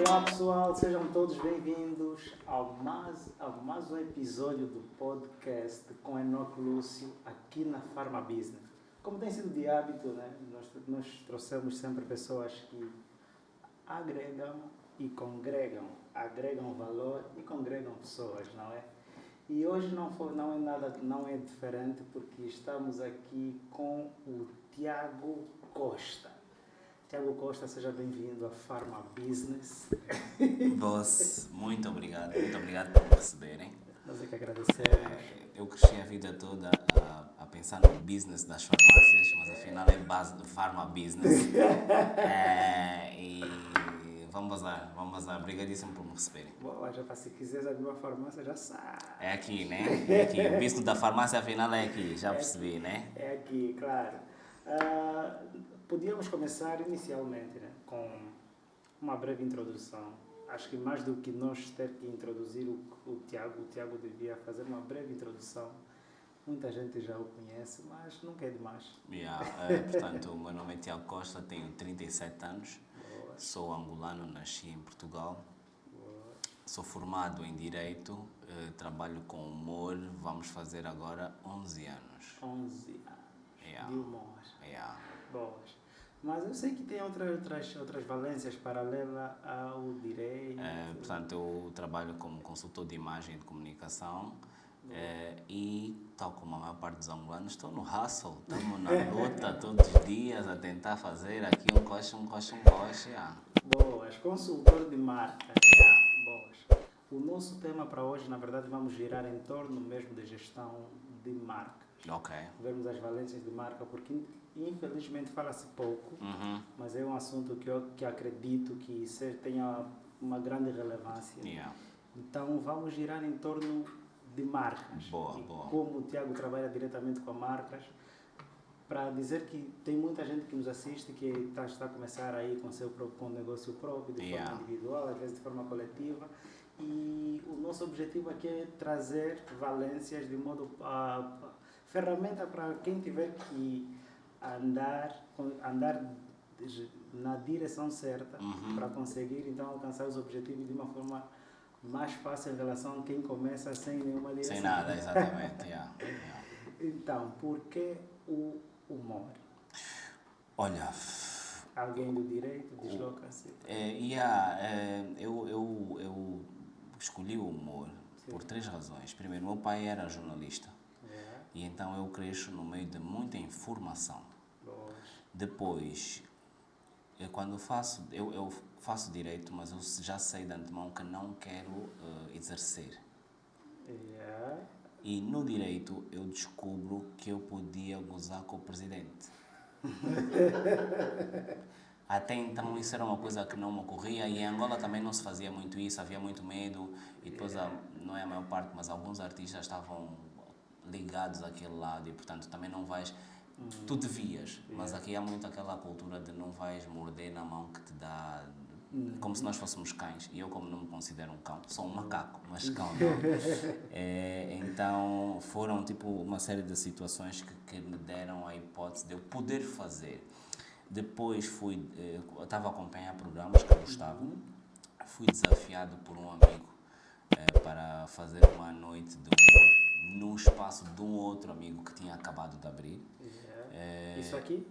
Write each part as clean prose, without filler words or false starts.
Olá pessoal, sejam todos bem-vindos ao mais um episódio do podcast com Enoque Lúcio aqui na Pharma Business. Como tem sido de hábito, né? nós trouxemos sempre pessoas que agregam e congregam, agregam valor e congregam pessoas, não é? E hoje não é diferente porque estamos aqui com o Tiago Costa. Tiago Costa, seja bem-vindo à Pharma Business. Boss, muito obrigado por me receberem. Nós é que agradecemos. Eu cresci a vida toda a pensar no business das farmácias, mas afinal é base de Pharma Business. E vamos lá, obrigadíssimo por me receberem. Boa, já para se quiseres abrir uma farmácia, já sabe. É aqui, né? É aqui. O business da farmácia afinal é aqui, já percebi, né? É aqui, claro. Podíamos começar inicialmente, né, com uma breve introdução. Acho que mais do que nós ter que introduzir o Tiago devia fazer uma breve introdução. Muita gente já o conhece, mas nunca é demais. Portanto, o meu nome é Tiago Costa, tenho 37 anos, Boa. sou angolano, nasci em Portugal, Boa. sou formado em Direito, trabalho com humor, vamos fazer agora 11 anos. 11 anos de humor. Boas. Mas eu sei que tem outras valências paralelas ao direito. Portanto, eu trabalho como consultor de imagem e de comunicação e, tal como a maior parte dos angolanos, estou no hustle, estamos na luta todos os dias a tentar fazer aqui um coche. Boas. Consultor de marca. Boas. O nosso tema para hoje, na verdade, vamos girar em torno mesmo da gestão de marcas. Ok. Vermos as valências de marca, porque infelizmente fala-se pouco, mas é um assunto que acredito que tenha uma grande relevância. Então vamos girar em torno de marcas. Boa. Como o Tiago trabalha diretamente com marcas, para dizer que tem muita gente que nos assiste que está a começar aí com um negócio próprio, de forma individual, às vezes de forma coletiva. E o nosso objetivo aqui é trazer valências de modo ferramenta para quem tiver que andar na direção certa para conseguir então alcançar os objetivos de uma forma mais fácil em relação a quem começa sem nenhuma direção. Sem nada, exatamente. Então, por que o humor? Olha, alguém do direito desloca-se. Eu escolhi o humor por 3 razões. Primeiro, meu pai era jornalista. E então eu cresço no meio de muita informação. Depois, eu faço direito, mas eu já sei de antemão que não quero exercer. E no direito eu descubro que eu podia gozar com o presidente. Até então isso era uma coisa que não me ocorria e em Angola também não se fazia muito isso, havia muito medo e depois, não é a maior parte, mas alguns artistas estavam ligados àquele lado e portanto também não vais, tu devias, mas aqui há muito aquela cultura de não vais morder na mão que te dá, como se nós fôssemos cães, e eu como não me considero um cão, sou um macaco, mas cão não. Então foram tipo uma série de situações que me deram a hipótese de eu poder fazer. Depois eu estava a acompanhar programas que eu gostava, fui desafiado por um amigo para fazer uma noite de humor no espaço de um outro amigo que tinha acabado de abrir. Isso aqui?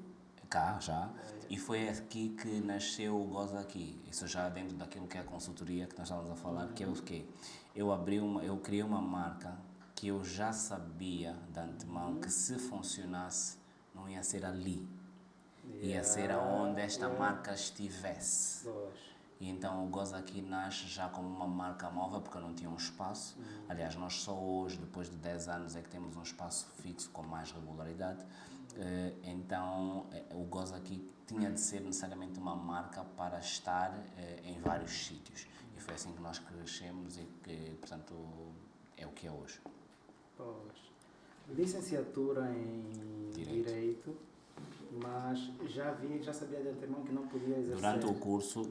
Cá, já. E foi aqui que nasceu o Goza Aqui. Isso já dentro daquilo que é a consultoria que nós estávamos a falar, que é o quê? Eu criei uma marca que eu já sabia de antemão que se funcionasse não ia ser ali. Ia ser aonde esta marca estivesse. E então o Goza Aqui nasce já como uma marca móvel, porque eu não tinha um espaço. Aliás, nós só hoje, depois de 10 anos, é que temos um espaço fixo com mais regularidade. Então o Goza Aqui tinha de ser necessariamente uma marca para estar em vários sítios. E foi assim que nós crescemos e que, portanto, é o que é hoje. Licenciatura em Direito. Mas já sabia de antemão que não podia exercer. Durante o curso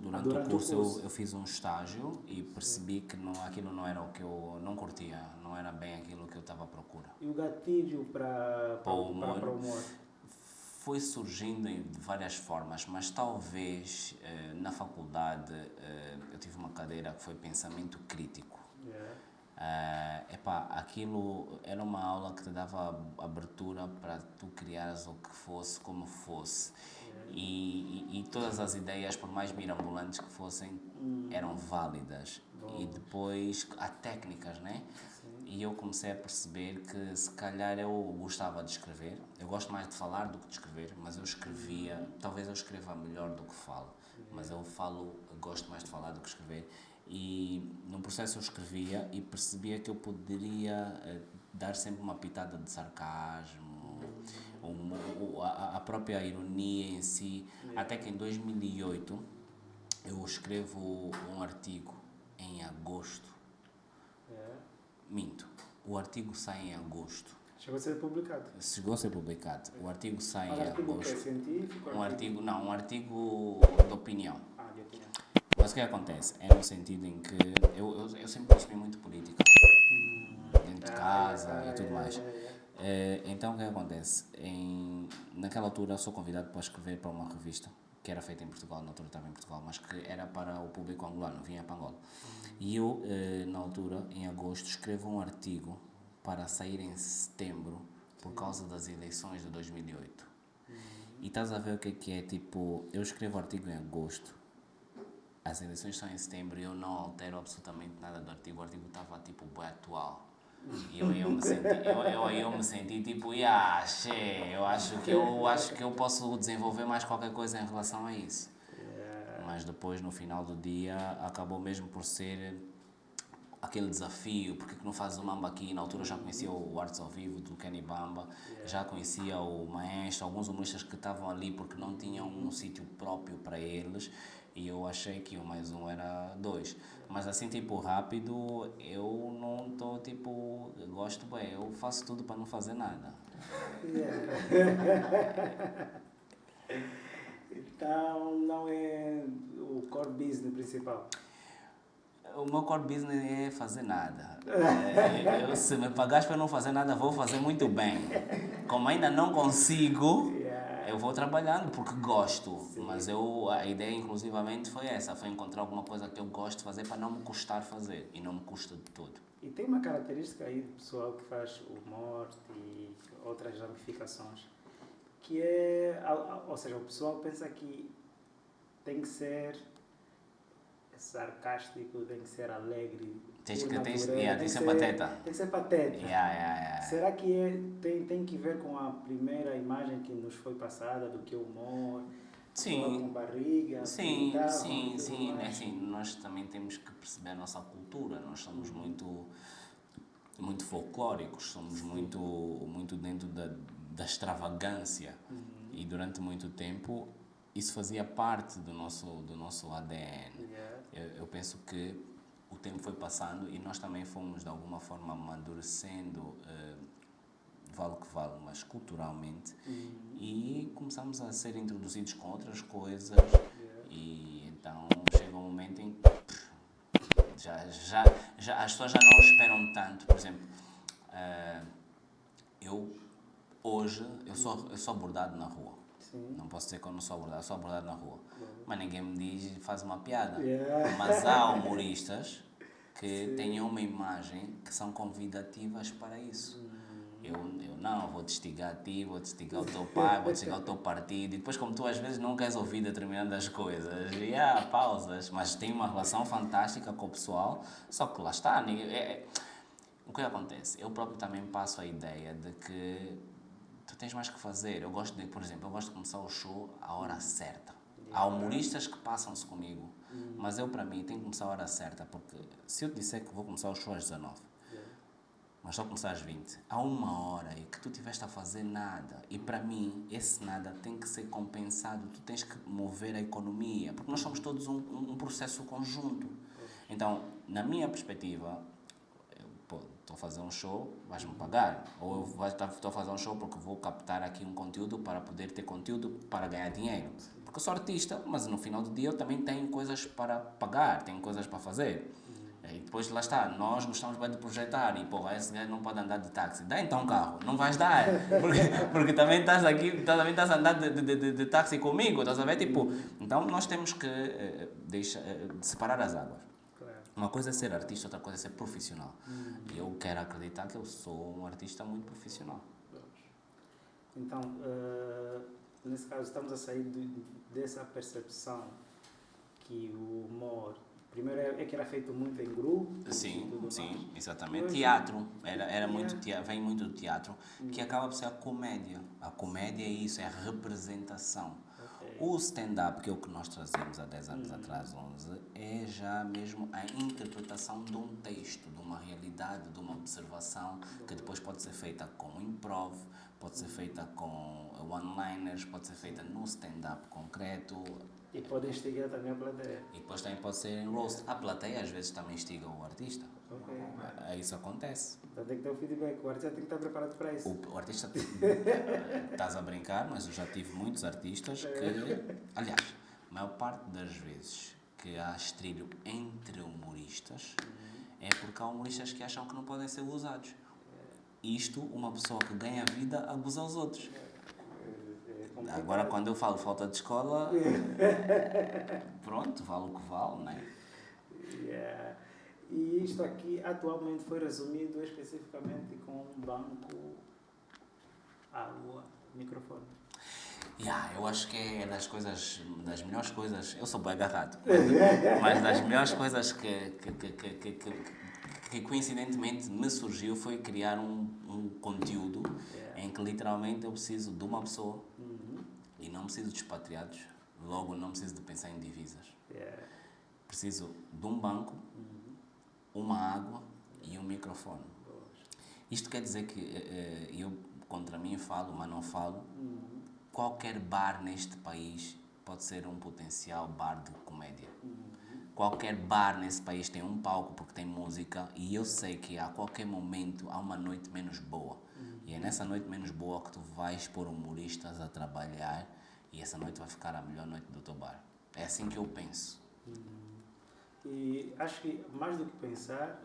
eu fiz um estágio e percebi que aquilo não era o que eu não curtia, não era bem aquilo que eu estava à procura. E o gatilho para o humor? foi surgindo de várias formas, mas talvez na faculdade eu tive uma cadeira que foi pensamento crítico. Aquilo era uma aula que te dava abertura para tu criares o que fosse, como fosse. E todas as ideias, por mais mirabolantes que fossem, eram válidas. E depois há técnicas, né? E eu comecei a perceber que se calhar eu gostava de escrever. Eu gosto mais de falar do que de escrever, mas eu escrevia, talvez eu escreva melhor do que falo, mas eu gosto mais de falar do que escrever. E no processo eu escrevia e percebia que eu poderia dar sempre uma pitada de sarcasmo, a própria ironia em si. Até que em 2008 eu escrevo um artigo em agosto. Minto, o artigo sai em agosto. Chegou a ser publicado? Chegou a ser publicado. O artigo sai em artigo agosto. Que é científico? Um artigo de opinião. De opinião. Mas o que acontece? É no sentido em que eu sempre percebi muito política. Dentro de casa e tudo mais. Então o que acontece? Naquela altura eu sou convidado para escrever para uma revista que era feita em Portugal, na altura estava em Portugal, mas que era para o público angolano, vinha para Angola. E eu, na altura, em agosto, escrevo um artigo para sair em setembro por causa das eleições de 2008. E estás a ver o que é? Tipo, eu escrevo o artigo em agosto, as eleições são em setembro e eu não altero absolutamente nada do artigo. O artigo estava tipo bem atual. E eu me senti tipo, eu acho que eu posso desenvolver mais qualquer coisa em relação a isso. Mas depois, no final do dia, acabou mesmo por ser aquele desafio, porque que não fazes o Mamba aqui? Na altura eu já conhecia o Artes ao Vivo do Kenny Bamba, já conhecia o Maestro, alguns humoristas que estavam ali porque não tinham um sítio próprio para eles, e eu achei que 1 mais 1 era 2. Mas assim, tipo, rápido, eu não estou, tipo, gosto bem, eu faço tudo para não fazer nada. Então, não é o core business principal? O meu core business é fazer nada. Se me pagares para não fazer nada, vou fazer muito bem. Como ainda não consigo, eu vou trabalhando porque gosto. Sim. Mas a ideia, inclusivamente, foi essa. Foi encontrar alguma coisa que eu gosto de fazer para não me custar fazer. E não me custa de todo. E tem uma característica aí do pessoal que faz humor e outras ramificações, que é... Ou seja, o pessoal pensa que tem que ser sarcástico, tem que ser alegre. Tem que ser pateta. Tem que ser pateta. Será que tem que ver com a primeira imagem que nos foi passada do que o humor? Sim. Com barriga? Sim. Nós também temos que perceber a nossa cultura. Nós somos muito folclóricos, somos muito dentro da extravagância. E durante muito tempo isso fazia parte do nosso ADN. Eu penso que o tempo foi passando e nós também fomos de alguma forma amadurecendo, vale o que vale, mas culturalmente, e começamos a ser introduzidos com outras coisas, e então chega um momento em que já as pessoas já não esperam tanto. Por exemplo, eu sou abordado na rua. Sim. Não posso dizer que eu não sou abordado na rua. Mas ninguém me diz, faz uma piada. Mas há humoristas que têm uma imagem que são convidativas para isso. Eu não, vou te estigar a ti, vou te estigar o teu pai, vou te estigar o teu partido. E depois, como tu às vezes não queres ouvir determinadas coisas, e há pausas. Mas tem uma relação fantástica com o pessoal, só que lá está. O que acontece? Eu próprio também passo a ideia de que tu tens mais que fazer. Por exemplo, eu gosto de começar o show à hora certa. Há humoristas que passam-se comigo, mas eu, para mim, tenho que começar a hora certa, porque se eu te disser que vou começar o show às 19, mas só começar às 20, há 1 hora e que tu estiveste a fazer nada, e para mim, esse nada tem que ser compensado, tu tens que mover a economia, porque nós somos todos um processo conjunto. Então, na minha perspectiva, estou a fazer um show, vais-me pagar. Ou eu estou a fazer um show porque vou captar aqui um conteúdo para poder ter conteúdo para ganhar dinheiro. Porque eu sou artista, mas no final do dia eu também tenho coisas para pagar, tenho coisas para fazer. E depois lá está, nós gostamos bem de projetar e porra, esse gajo não pode andar de táxi. Dá então um carro, não vais dar, porque também estás aqui, também estás a andar de táxi comigo, estás a ver? Tipo, então nós temos que separar as águas. Claro. Uma coisa é ser artista, outra coisa é ser profissional. E eu quero acreditar que eu sou um artista muito profissional. Então, nesse caso, estamos a sair dessa percepção que o humor, primeiro é que era feito muito em grupo. Sim, sim, mais. exatamente. Hoje, Teatro, era muito vem muito do teatro, que acaba por ser a comédia. A comédia é isso, é a representação. Okay. O stand-up, que é o que nós trazemos há 10 anos atrás, 11, é já mesmo a interpretação de um texto, de uma realidade, de uma observação, que depois pode ser feita com improv, pode ser feita com one-liners, pode ser feita no stand-up concreto. E pode instigar também a plateia. E depois também pode ser em roast. A plateia às vezes também instiga o artista. Okay. Isso acontece. Então tem que ter o feedback, o artista tem que estar preparado para isso. O artista, estás a brincar, mas eu já tive muitos artistas que, aliás, a maior parte das vezes que há estrilho entre humoristas é porque há humoristas que acham que não podem ser usados. Isto, uma pessoa que ganha vida abusa os outros. Agora, quando eu falo falta de escola, pronto, vale o que vale, não é? Yeah. E isto aqui atualmente foi resumido especificamente com um banco, água, microfone. Eu acho que é das melhores coisas, eu sou bem agarrado, mas das melhores coisas que coincidentemente me surgiu foi criar um conteúdo em que literalmente eu preciso de uma pessoa e não preciso de expatriados, logo não preciso de pensar em divisas. Preciso de um banco, uma água e um microfone. Isto quer dizer que eu contra mim falo, mas não falo. Qualquer bar neste país pode ser um potencial bar de comédia. Qualquer bar nesse país tem um palco porque tem música e eu sei que a qualquer momento há uma noite menos boa. E é nessa noite menos boa que tu vais pôr humoristas a trabalhar e essa noite vai ficar a melhor noite do teu bar. É assim que eu penso. E acho que mais do que pensar,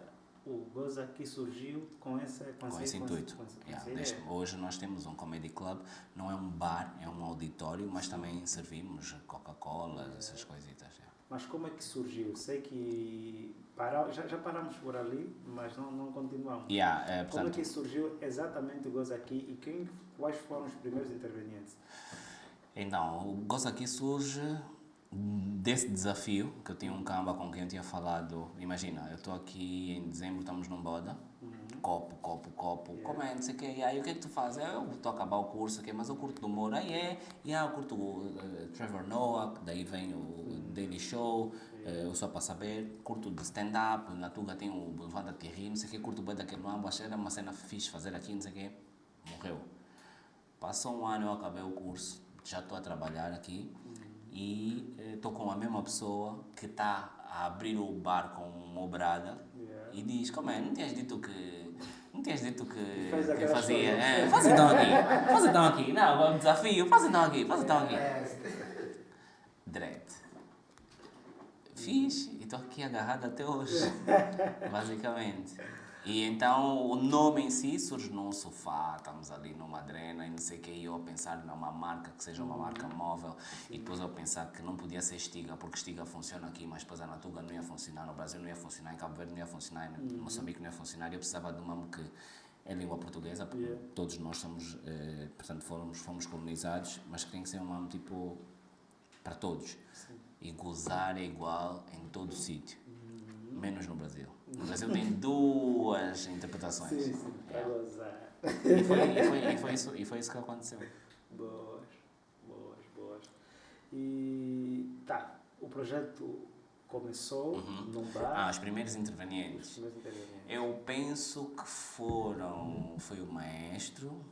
o Goza aqui surgiu com esse intuito. Hoje nós temos um comedy club, não é um bar, é um auditório, mas também servimos Coca-Cola, essas coisitas. Mas como é que surgiu? Sei que já paramos por ali, mas não continuamos. Portanto, como é que surgiu exatamente o Goza aqui e quais foram os primeiros intervenientes? Então, o Goza aqui surge desse desafio, que eu tinha um camba com quem eu tinha falado. Imagina, eu estou aqui em dezembro, estamos num boda, copo, comendo, não sei o quê, e aí o que é que tu fazes? Eu estou a acabar o curso, mas eu curto do humor, eu curto o Trevor Noah, daí vem o Daily Show, eu só para saber, curto de stand-up, na Tuga tem o Boulevard da Thierry, não sei o quê, curto bem daquele mambo, achei era uma cena fixe fazer aqui, não sei o quê, morreu. Passou um ano, eu acabei o curso, já estou a trabalhar aqui, e estou com a mesma pessoa que está a abrir o bar com uma obrada e diz, não tinhas dito que fazia, faz então aqui, não, é um desafio, faz então aqui. Dread. Fiz e estou aqui agarrado até hoje, basicamente. E então o nome em si surge num sofá, estamos ali numa drena e não sei o que, e eu a pensar numa marca que seja uma marca móvel e depois eu pensar que não podia ser Estiga, porque Estiga funciona aqui, mas depois a Natuga não ia funcionar, no Brasil não ia funcionar, em Cabo Verde não ia funcionar, em Moçambique não ia funcionar, e eu precisava de um nome que é língua portuguesa, porque todos nós somos, portanto fomos colonizados, mas que tem que ser um nome tipo para todos. E gozar é igual em todo o sítio, menos no Brasil. No Brasil tem duas interpretações. Sim, para gozar. E foi isso que aconteceu. Boas. E o projeto começou num bar. Os primeiros intervenientes. Eu penso que foi o maestro,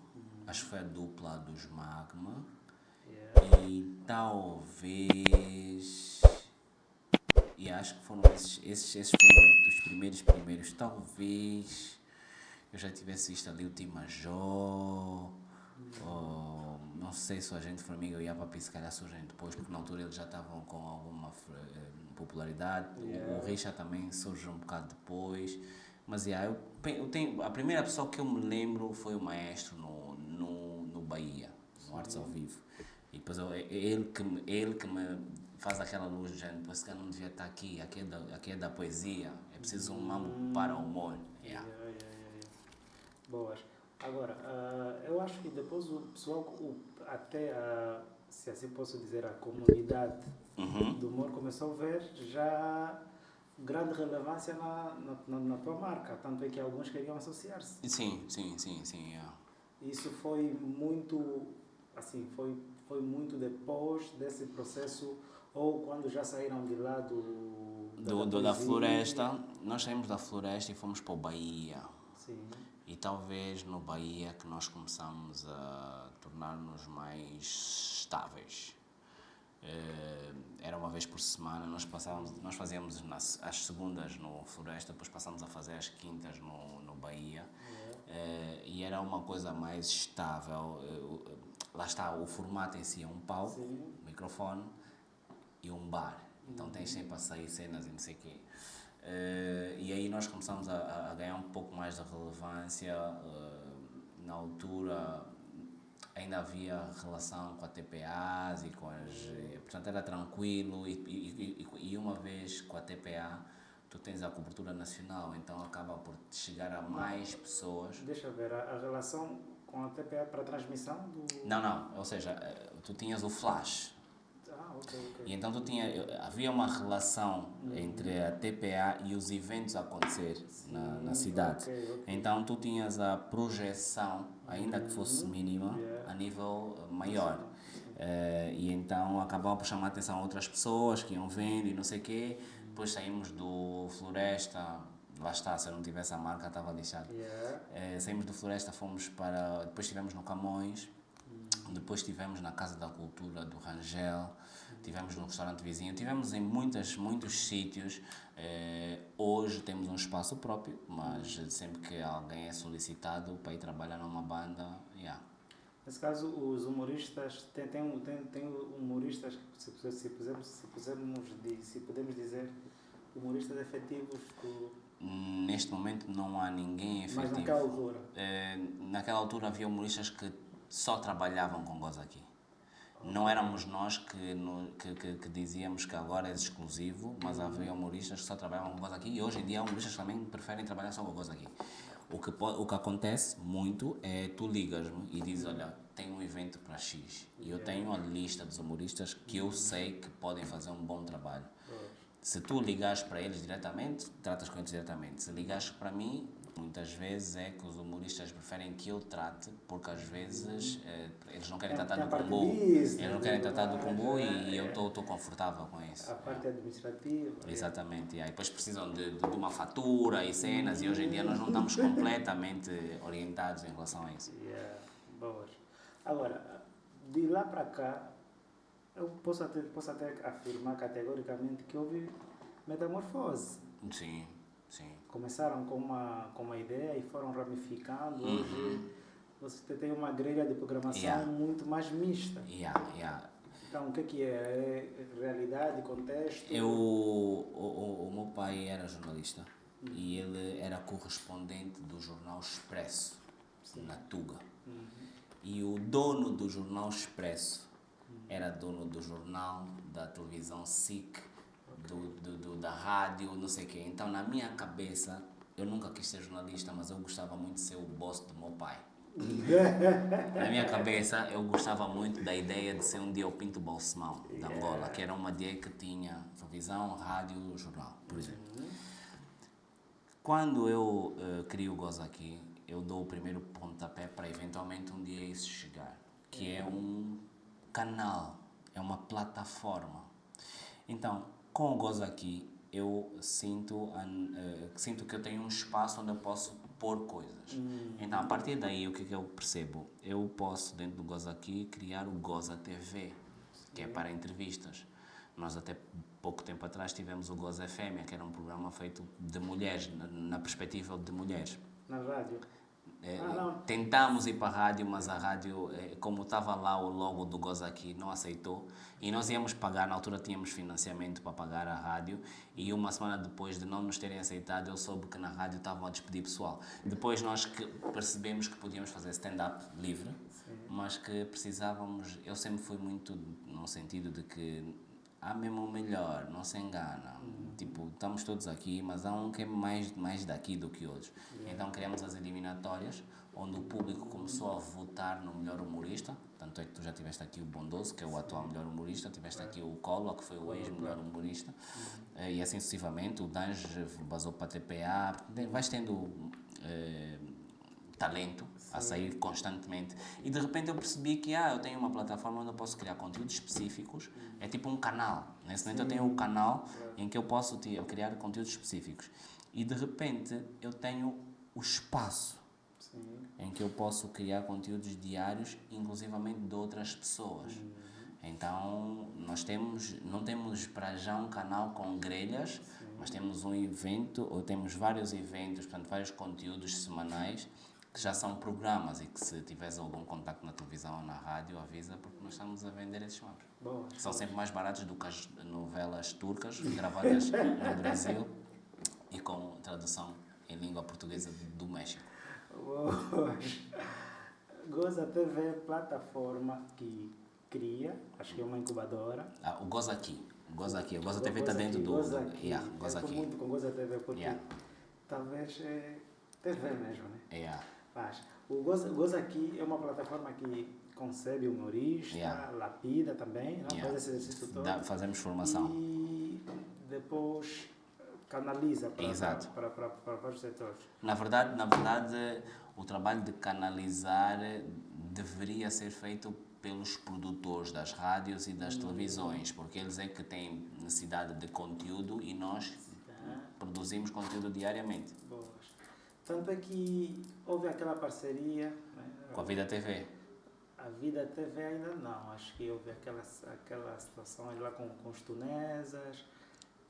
acho que foi a dupla dos Magma. E talvez... E acho que foram esses foram os primeiros. Talvez eu já tivesse visto ali o Tim Major, não sei se a gente Formiga ia para se calhar surgem depois, porque na altura eles já estavam com alguma popularidade. O Richa também surge um bocado depois. Mas eu tenho, a primeira pessoa que eu me lembro foi o maestro no Bahia, no Artes ao Vivo. E depois ele que me faz aquela luz de gente, esse cara não devia estar aqui, aqui é da poesia, é preciso um mambo para o humor. Boas. Agora, eu acho que depois o pessoal, se assim posso dizer, a comunidade do humor começou a ver já grande relevância na tua marca, tanto é que alguns queriam associar-se. Sim. Isso foi muito, assim, foi muito depois desse processo ou quando já saíram de lá da Floresta. Nós saímos da Floresta e fomos para o Bahia. Sim. E talvez no Bahia que nós começamos a tornar-nos mais estáveis. Era uma vez por semana, nós fazíamos as segundas no Floresta, depois passámos a fazer as quintas no Bahia. E era uma coisa mais estável. Lá está, o formato em si é um palco, um microfone e um bar. Então tens sempre a sair cenas e não sei o quê. E aí nós começamos a ganhar um pouco mais de relevância. Na altura ainda havia relação com a TPAs e com portanto era tranquilo e uma vez com a TPA tu tens a cobertura nacional, então acaba por chegar a mais pessoas. Deixa eu ver, a relação com a TPA para a transmissão do... Não, ou seja, tu tinhas o flash. Ok. E então havia uma relação entre a TPA e os eventos a acontecer na cidade. Okay. Então tu tinhas a projeção, ainda que fosse mínima, a nível maior. E então acabava por chamar a atenção a outras pessoas que iam vendo e não sei o quê. Depois saímos do Floresta, lá está, se eu não tivesse a marca estava lixado. Saímos do Floresta, depois estivemos no Camões. Depois estivemos na Casa da Cultura do Rangel, estivemos no restaurante vizinho, estivemos em muitos sítios. Hoje temos um espaço próprio, mas sempre que alguém é solicitado para ir trabalhar numa banda, Nesse caso, os humoristas, tem humoristas, se podemos dizer, humoristas efetivos Neste momento não há ninguém efetivo. Mas naquela altura? Naquela altura havia humoristas que só trabalhavam com Goza Aqui. Não éramos nós que dizíamos que agora é exclusivo, mas havia humoristas que só trabalhavam com Goza Aqui e hoje em dia há humoristas que também preferem trabalhar só com Goza Aqui. O que acontece muito é tu ligas-me e dizes, olha, tenho um evento para X e eu tenho a lista dos humoristas que eu sei que podem fazer um bom trabalho. Se tu ligares para eles diretamente, tratas com eles diretamente. Se ligares para mim, muitas vezes é que os humoristas preferem que eu trate, porque às vezes eles não querem tratar do combo. Eles não querem tratar do combo e eu estou confortável com isso. A parte administrativa. Exatamente. E depois precisam de uma fatura e cenas e hoje em dia nós não estamos completamente orientados em relação a isso. Boas. Agora, de lá para cá, eu posso até afirmar categoricamente que houve metamorfose. Sim. Começaram com uma ideia e foram ramificando. Hoje você tem uma grelha de programação muito mais mista. Então, o que é? É realidade, contexto? O meu pai era jornalista e ele era correspondente do jornal Expresso, na Tuga. E o dono do jornal Expresso era dono do jornal, da televisão SIC, da rádio, não sei o quê. Então, na minha cabeça, eu nunca quis ser jornalista, mas eu gostava muito de ser o boss do meu pai. Na minha cabeça, eu gostava muito da ideia de ser um dia o Pinto Balsemão, de Angola, que era uma dia que tinha televisão, rádio, jornal, por exemplo. Quando eu crio o Goza Aqui, eu dou o primeiro pontapé para eventualmente um dia isso chegar, que é um canal, é uma plataforma. Então, com o Goza Aqui, eu sinto que eu tenho um espaço onde eu posso pôr coisas. Então, a partir daí, o que eu percebo? Eu posso, dentro do Goza Aqui, criar o Goza TV, que é para entrevistas. Nós, até pouco tempo atrás, tivemos o Goza Fêmea, que era um programa feito de mulheres, na perspectiva de mulheres. Na rádio? Tentamos ir para a rádio, mas a rádio, como estava lá o logo do Goza Aqui, não aceitou. E nós íamos pagar, na altura tínhamos financiamento para pagar a rádio. E uma semana depois de não nos terem aceitado, eu soube que na rádio estavam a despedir pessoal. Depois nós percebemos que podíamos fazer stand-up livre, mas que precisávamos. Eu sempre fui muito no sentido de que há mesmo o melhor, não se engana. Tipo, estamos todos aqui, mas há um que é mais daqui do que outros. Então criamos as eliminatórias, onde o público começou a votar no melhor humorista. Tanto é que tu já tiveste aqui o Bondoso, que é o atual melhor humorista, tiveste aqui o Colo, que foi o ex-melhor humorista, e assim sucessivamente. O Dange basou para a TPA. Vais tendo talento a sair constantemente. E de repente eu percebi que eu tenho uma plataforma onde eu posso criar conteúdos específicos. É tipo um canal. Nesse momento eu tenho um canal em que eu posso criar conteúdos específicos. E de repente eu tenho o espaço em que eu posso criar conteúdos diários, inclusivamente de outras pessoas. Então, não temos para já um canal com grelhas, mas temos um evento, ou temos vários eventos, portanto, vários conteúdos semanais, que já são programas e que se tiveres algum contacto na televisão ou na rádio, avisa, porque nós estamos a vender esses mapas. Que são sempre mais baratos do que as novelas turcas, gravadas no Brasil e com tradução em língua portuguesa do México. Goza TV é plataforma que cria, acho que é uma incubadora. O Goza Aqui. O Goza TV está dentro do... Goza Aqui. Goza Aqui. Muito com Goza TV, porque talvez é TV mesmo, né? Mas o Goza Aqui é uma plataforma que concebe humorista, lapida também, não? Faz esse exercício todo. Fazemos formação. E depois canaliza para vários setores. Na verdade, o trabalho de canalizar deveria ser feito pelos produtores das rádios e das televisões, porque eles é que têm necessidade de conteúdo e nós produzimos conteúdo diariamente. Tanto é que houve aquela parceria... Né? Com a Vida TV. A Vida TV ainda não, acho que houve aquela situação lá com os tunesas,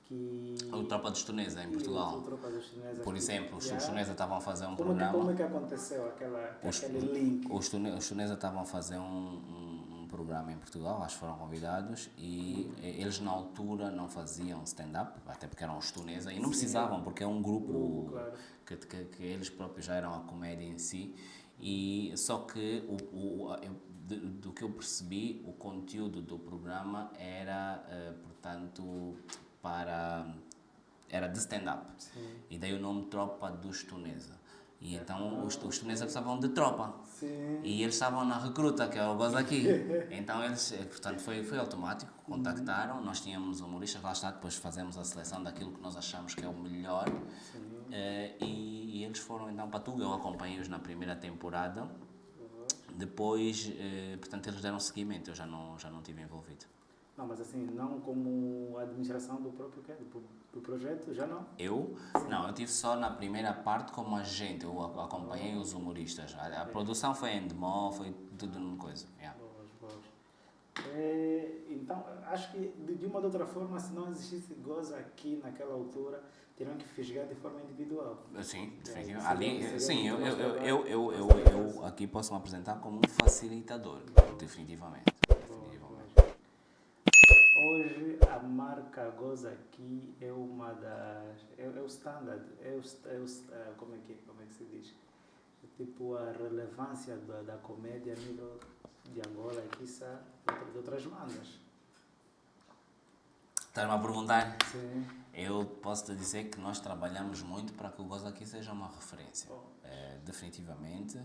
que... O Tropa dos Tunesa em Portugal. O Tropa dos Tunesa. Por exemplo, os Tunesa estavam a fazer um programa... Como é que aconteceu aquele link? Os Tunesa estavam a fazer um programa em Portugal, acho que foram convidados, e eles na altura não faziam stand-up, até porque eram os Tunesa, e não precisavam, porque é um grupo que eles próprios já eram a comédia em si, e só que do que eu percebi, o conteúdo do programa era, portanto, era de stand-up, e daí o nome Tropa dos Tunesa. E então os tuneses precisavam de tropa. E eles estavam na recruta, que é o Goza Aqui. Então eles, portanto, foi automático, contactaram, nós tínhamos humoristas, lá está, depois fazemos a seleção daquilo que nós achamos que é o melhor. E eles foram então para Tuga, eu acompanhei-os na primeira temporada. Depois, portanto, eles deram seguimento, eu já não estive envolvido. Não, mas assim, não como administração do próprio do projeto, já não? Eu? Não, eu estive só na primeira parte como agente, eu acompanhei os humoristas. A produção foi em demo, foi tudo numa coisa. Boas. Então, acho que de uma ou de outra forma, se não existisse Goza Aqui naquela altura, teriam que fisgar de forma individual. Sim, definitivamente. Sim, eu aqui posso me apresentar como um facilitador, definitivamente. Hoje a marca Goza Aqui é uma das... É o standard, como é que se diz? É tipo a relevância da comédia a nível de Angola e quiçá de outras bandas. Estás-me a perguntar? Sim. Eu posso te dizer que nós trabalhamos muito para que o Goza Aqui seja uma referência. Definitivamente.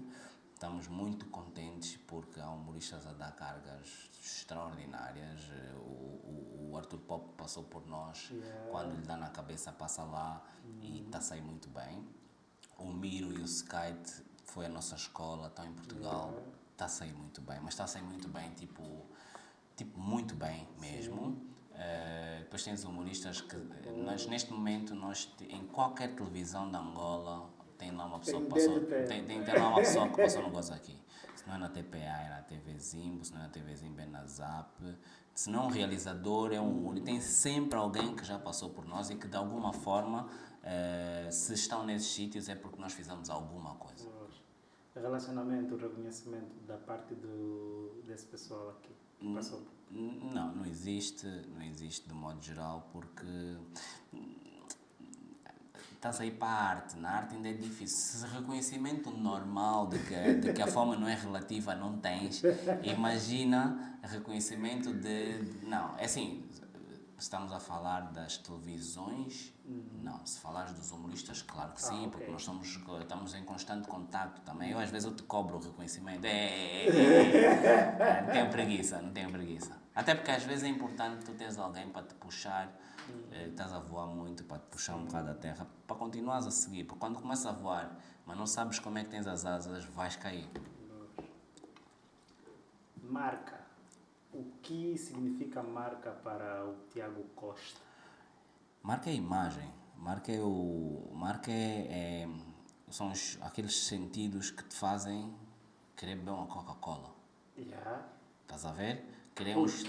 Estamos muito contentes porque há humoristas a dar cargas extraordinárias. O Arthur Pop passou por nós, quando lhe dá na cabeça passa lá e está a sair muito bem. O Miro e o Skite foi a nossa escola, estão em Portugal, está a sair muito bem, mas está a sair muito bem, tipo muito bem mesmo. Depois tens humoristas que, neste momento, em qualquer televisão de Angola, tem lá uma pessoa que passou, tem lá uma pessoa que passou no Goza Aqui. Se não é na TPA, é na TV Zimbo, se não é na TV Zimbo, é na Zap. Se não é um realizador, é um humorista. Tem sempre alguém que já passou por nós e que, de alguma forma, se estão nesses sítios, é porque nós fizemos alguma coisa. relacionamento, reconhecimento da parte desse pessoal aqui? Passou. Não, não existe de modo geral, porque estás aí para a arte. Na arte ainda é difícil. Se reconhecimento normal de que a fama não é relativa, não tens, imagina reconhecimento de... Não, é assim, estamos a falar das televisões, não. Se falares dos humoristas, claro que sim, porque nós estamos em constante contacto também. Eu às vezes eu te cobro o reconhecimento. Não tenho preguiça, não tenho preguiça. Até porque às vezes é importante tu teres alguém para te puxar, estás a voar muito, para te puxar um bocado da terra, para continuares a seguir. Porque quando começas a voar, mas não sabes como é que tens as asas, vais cair. Marca. O que significa marca para o Tiago Costa? Marca é imagem. São aqueles sentidos que te fazem querer beber uma Coca-Cola. Yeah. Estás a ver? Querer uns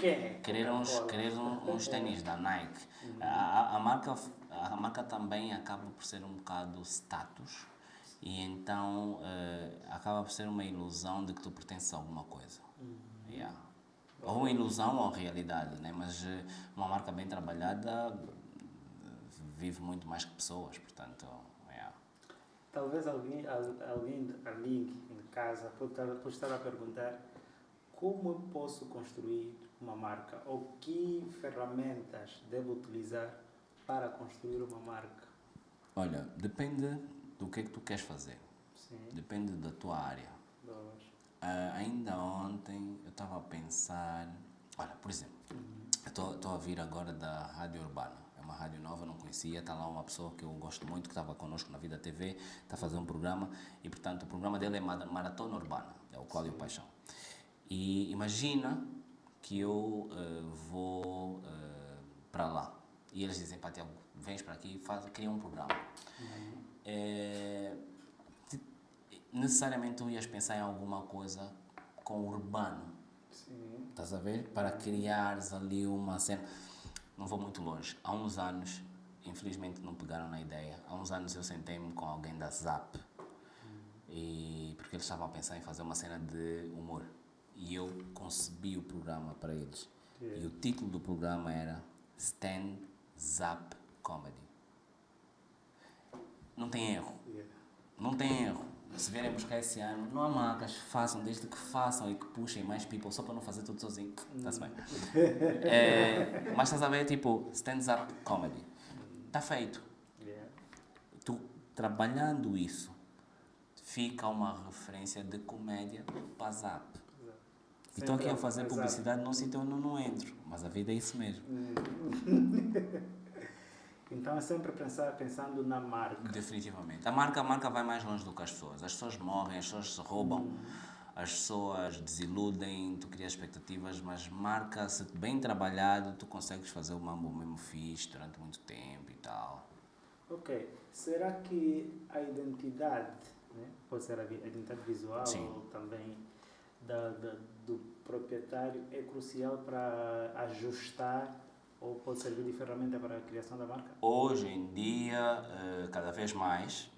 ténis da Nike. A marca também acaba por ser um bocado status. E então acaba por ser uma ilusão de que tu pertences a alguma coisa. Yeah. Ou uma ilusão ou realidade, né? Mas uma marca bem trabalhada vive muito mais que pessoas, portanto, yeah. Talvez alguém ali em casa pode estar a perguntar como eu posso construir uma marca ou que ferramentas devo utilizar para construir uma marca. Olha, depende do que é que tu queres fazer. Sim. Depende da tua área. Ainda ontem eu estava a pensar... Olha, por exemplo, estou a vir agora da Rádio Urbana. É uma rádio nova, não conhecia. Está lá uma pessoa que eu gosto muito, que estava connosco na Vida TV. Está a fazer um programa e, portanto, o programa dele é Maratona Urbana. É o Cláudio Paixão. E imagina que eu vou para lá. E eles dizem, pá, Tiago, vens para aqui e cria um programa. Necessariamente tu ias pensar em alguma coisa com o urbano. Sim. Estás a ver? Para criares ali uma cena. Não vou muito longe. Há uns anos, infelizmente não pegaram na ideia, há uns anos eu sentei-me com alguém da Zap. Porque eles estavam a pensar em fazer uma cena de humor. E eu concebi o programa para eles. Yeah. E o título do programa era Stand Zap Comedy. Não tem erro. Yeah. Não tem erro. Se vierem buscar esse ano, não há marcas, façam, desde que façam e que puxem mais people, só para não fazer tudo sozinho. Está-se bem. Mas estás a ver, tipo, stand-up comedy. Está feito. Yeah. Tu, trabalhando isso, fica uma referência de comédia para Zap. E estou aqui a fazer publicidade num sítio onde eu não entro, mas a vida é isso mesmo. Então é sempre pensando na marca. Definitivamente. A marca vai mais longe do que as pessoas. As pessoas morrem, as pessoas se roubam, as pessoas desiludem, tu crias expectativas, mas marca, se bem trabalhado, tu consegues fazer o mambo mesmo fixe durante muito tempo e tal. Ok. Será que a identidade, né? Pode ser a identidade visual, sim, ou também do proprietário, é crucial para ajustar ou pode servir de ferramenta para a criação da marca? Hoje em dia, cada vez mais,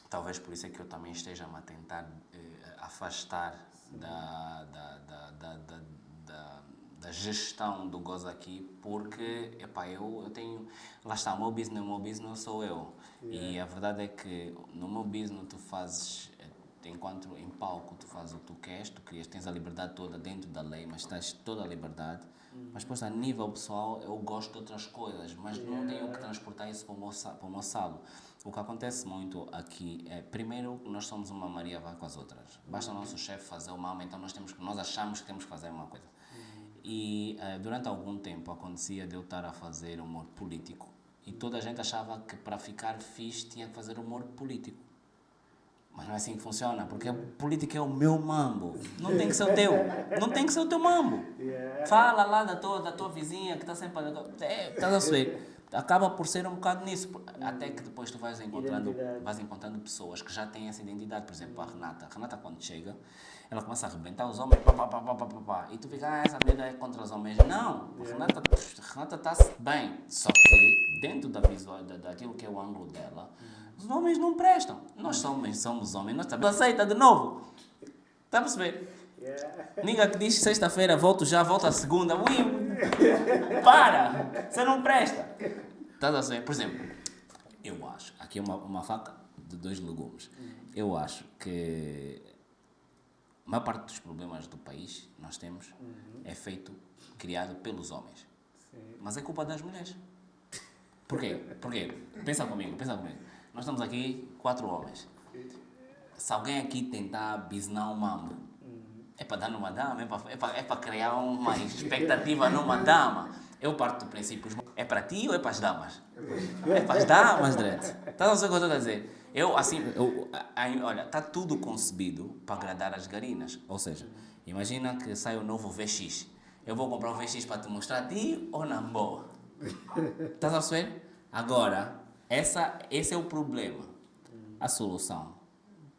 talvez por isso é que eu também esteja a tentar afastar da gestão do Goza aqui, porque epá, eu tenho... Lá está, o meu business sou eu. Yeah. E a verdade é que no meu business tu fazes... Enquanto em palco tu fazes o que tu queres, tu crias, tens a liberdade toda dentro da lei, mas tens toda a liberdade. Mas depois a nível pessoal eu gosto de outras coisas, mas não tenho que transportar isso para o meu salo. O que acontece muito aqui é, primeiro, nós somos uma Maria vai com as outras. Basta o nosso chefe fazer uma alma, então nós achamos que temos que fazer uma coisa. E durante algum tempo acontecia de eu estar a fazer humor político e toda a gente achava que para ficar fixe tinha que fazer humor político. Mas não é assim que funciona, porque a política é o meu mambo. Não tem que ser o teu. Não tem que ser o teu mambo. Yeah. Fala lá da tua vizinha que está sempre... estás a saber. acaba por ser um bocado nisso. Até que depois tu vais encontrando pessoas que já têm essa identidade. Por exemplo, a Renata. A Renata, quando chega, ela começa a arrebentar os homens, e tu fica, essa merda é contra os homens. Não, a Renata está-se bem. Só que, dentro daquilo que é o ângulo dela, os homens não prestam. Nós somos homens, nós também aceita de novo. Está a perceber? Ninguém que diz sexta-feira volto a segunda. Ui, para! Você não presta. Estás a ver? Por exemplo, eu acho, aqui é uma faca de 2 legumes. Eu acho que a maior parte dos problemas do país nós temos é criado pelos homens. Sim. Mas é culpa das mulheres. Porquê? Pensa comigo. Nós estamos aqui 4 homens. Se alguém aqui tentar businar um mambo, é para dar numa dama, é para criar uma expectativa numa dama. Eu parto do princípio, é para ti ou é para as damas? É para as damas, direto. Estás a ver o que eu estou a dizer? Olha, está tudo concebido para agradar as garinas. Ou seja, imagina que sai o novo VX. Eu vou comprar o VX para te mostrar a ti ou na boa? Estás a ver? Agora, esse é o problema. A solução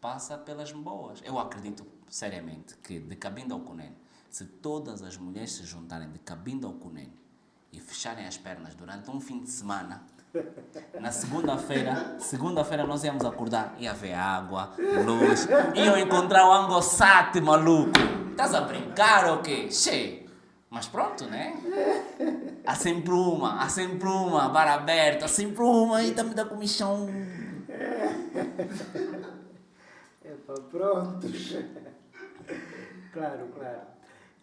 passa pelas boas. Eu acredito seriamente que de Cabinda ao Cunene, se todas as mulheres se juntarem de Cabinda ao Cunene e fecharem as pernas durante um fim de semana, na segunda-feira nós íamos acordar, ia haver água, luz, iam encontrar o Angosate, maluco. Estás a brincar ou quê? Cheio. Mas pronto, né? Há sempre uma, bar aberto, há sempre uma, e também dá comichão. Prontos. Claro.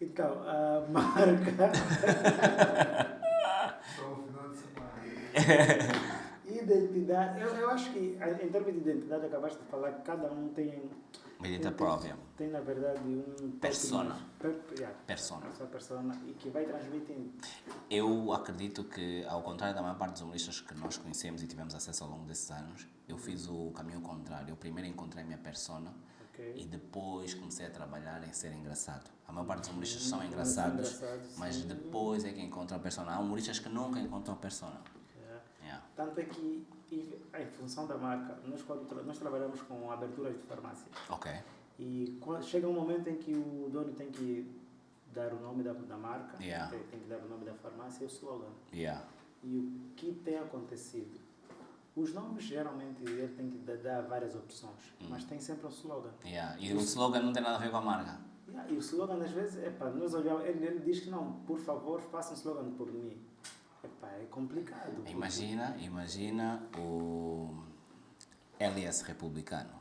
Então, a marca... Só o final de semana. Identidade. Eu acho que, em termos de identidade, acabaste de falar que cada um tem... Uma identidade própria. Tem, na verdade, um... Persona. Persona. A sua persona e que vai transmitindo. Eu acredito que, ao contrário da maior parte dos humoristas que nós conhecemos e tivemos acesso ao longo desses anos, eu fiz o caminho contrário. Eu primeiro encontrei a minha persona. Okay. E depois comecei a trabalhar em ser engraçado. A maior parte dos humoristas são engraçados, mas depois é que encontram a persona. Há humoristas que nunca encontram a persona. Yeah. Tanto é que, em função da marca, nós trabalhamos com aberturas de farmácia. Ok. E chega um momento em que o dono tem que dar o nome da marca, tem que dar o nome da farmácia e o slogan. Yeah. E o que tem acontecido? Os nomes, geralmente, ele tem que dar várias opções, mas tem sempre um slogan. Yeah. E o slogan não tem nada a ver com a marca. E o slogan, às vezes, nós olhamos, ele diz que não, por favor, faça um slogan por mim. É complicado. Imagina o LS republicano.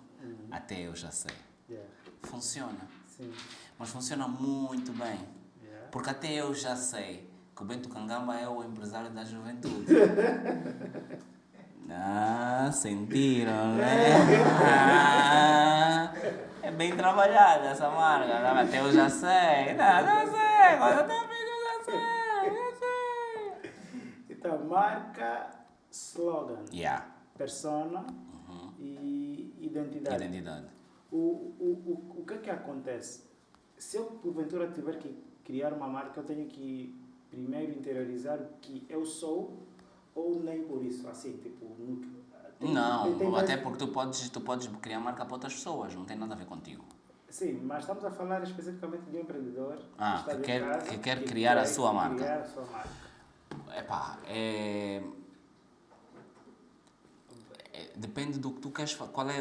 Até eu já sei. Yeah. Funciona. Sim. Mas funciona muito bem. Yeah. Porque até eu já sei que o Bento Kangamba é o empresário da juventude. Sentiram, né? É bem trabalhada essa marca. Até eu já sei. Não sei. Quando eu já sei. Então, marca, slogan, persona e identidade. O que é que acontece? Se eu, porventura, tiver que criar uma marca, eu tenho que primeiro interiorizar o que eu sou, ou nem por isso, assim, tipo... Até porque tu podes criar marca para outras pessoas, não tem nada a ver contigo. Sim, mas estamos a falar especificamente de um empreendedor que quer criar a sua marca. Criar a sua marca. Depende do que tu queres, qual é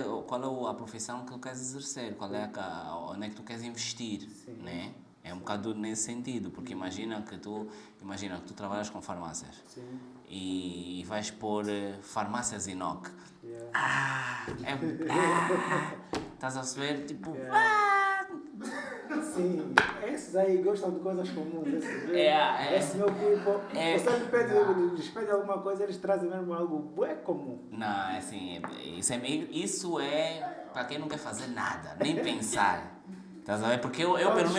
a profissão que tu queres exercer, onde é que tu queres investir, né? É um bocado nesse sentido, porque imagina que tu trabalhas com farmácias. Sim. E vais pôr farmácias Inoc. Estás a saber? Tipo... Sim, esses aí gostam de coisas comuns. Esse meu tipo, você lhes pede alguma coisa, eles trazem mesmo algo bué comum. Não, assim, isso é para quem não quer fazer nada, nem pensar. Estás a ver? Porque eu pelo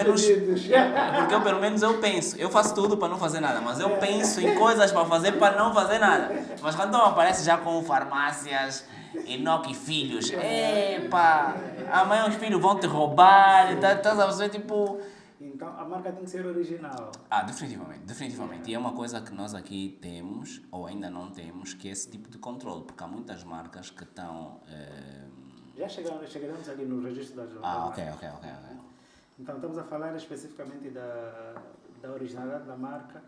menos eu penso. Eu faço tudo para não fazer nada, mas eu penso em coisas para fazer para não fazer nada. Mas quando aparece já com farmácias, Inoc e filhos, amanhã os filhos vão te roubar, estás a ver? Tipo, Então a marca tem que ser original. Definitivamente, definitivamente. E é uma coisa que nós aqui temos, ou ainda não temos, que é esse tipo de controle, porque há muitas marcas que estão... Já chegaremos ali no registro das ok. Então estamos a falar especificamente da originalidade da marca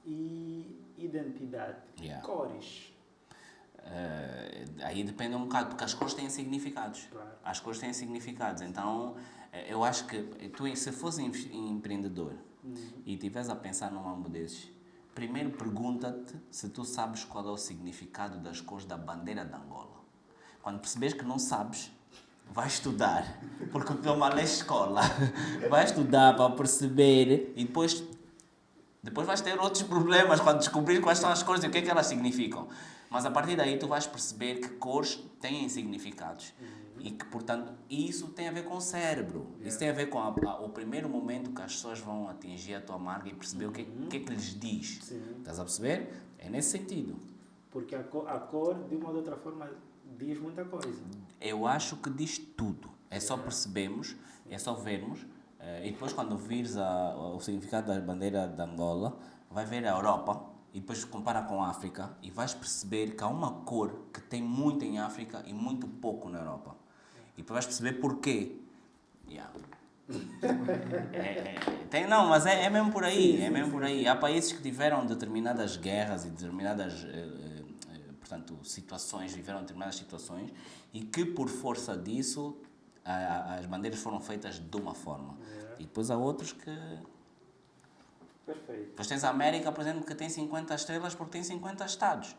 e identidade. Yeah. Cores. Aí depende um bocado, porque as cores têm significados. Claro. As cores têm significados. Então, eu acho que tu, se fosse empreendedor e estiveres a pensar num âmbito desses, primeiro pergunta-te se tu sabes qual é o significado das cores da bandeira de Angola. Quando percebes que não sabes, vai estudar, porque tu é uma escola. Vai estudar para perceber e depois vais ter outros problemas quando descobrir quais são as cores e o que é que elas significam. Mas a partir daí tu vais perceber que cores têm significados e que, portanto, isso tem a ver com o cérebro. Isso tem a ver com o primeiro momento que as pessoas vão atingir a tua marca e perceber o que é que lhes diz. Sim. Estás a perceber? É nesse sentido. Porque a cor, de uma ou de outra forma, diz muita coisa. Eu acho que diz tudo. É só percebermos, é só vermos. E depois, quando vires o significado da bandeira de Angola, vai ver a Europa e depois compara com a África e vais perceber que há uma cor que tem muito em África e muito pouco na Europa. E depois vais perceber porquê. Yeah. Mas é mesmo por aí. Sim, é mesmo sim, por aí. Há países que tiveram determinadas guerras e determinadas portanto, viveram determinadas situações e que por força disso as bandeiras foram feitas de uma forma. E depois há outros que... Perfeito. Depois tens a América, por exemplo, que tem 50 estrelas porque tem 50 estados.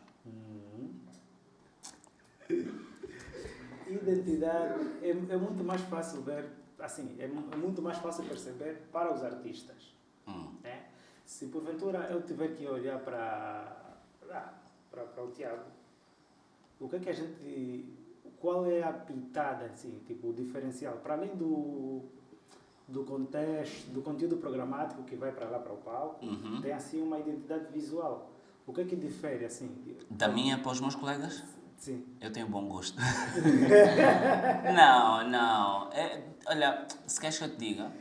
Identidade é muito mais fácil ver, assim, é muito mais fácil perceber para os artistas. Né? Se porventura eu tiver que olhar para o Tiago, o que é que a gente... Qual é a pitada, assim, tipo, o diferencial? Para além do contexto, do conteúdo programático que vai para lá para o palco, tem assim uma identidade visual. O que é que difere, assim? Da minha para os meus colegas? Sim. Eu tenho bom gosto. Não. Olha, se queres que eu te diga,